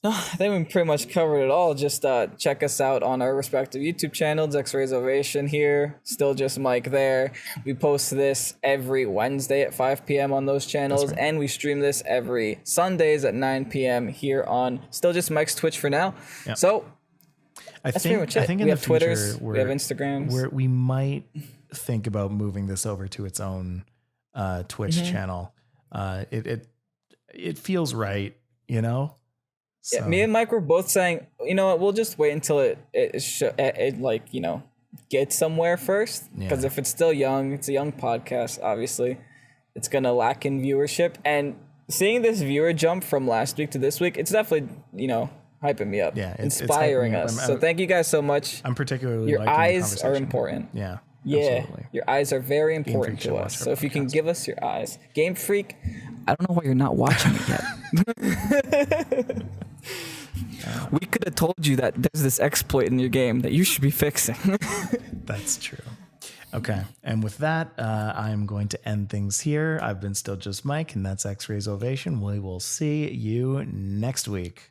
No, I think we pretty much covered it all. Just check us out on our respective YouTube channels. xRazeOvation here, StillJustMike there. We post this every Wednesday at 5 p.m. on those channels, and we stream this every Sundays at 9 p.m. here on StillJustMike's Twitch for now. Yep. So that's pretty much it. I think we have Twitters, we have Instagrams. We might think about moving this over to its own Twitch channel. It feels right, you know. So. Yeah, me and Mike were both saying, you know what, we'll just wait until it like, you know, gets somewhere first. Because if it's still young, it's a young podcast, obviously. It's going to lack in viewership. And seeing this viewer jump from last week to this week, it's definitely, you know, hyping me up. Yeah, inspiring us. So thank you guys so much. I'm particularly your eyes are important. Yeah. Yeah, absolutely. Your eyes are very important to us. So if you can give us your eyes. Game Freak, I don't know why you're not watching it yet. We could have told you that there's this exploit in your game that you should be fixing. That's true. Okay. And with that, I'm going to end things here. I've been StillJustMike, and that's xRazeOvation. We will see you next week.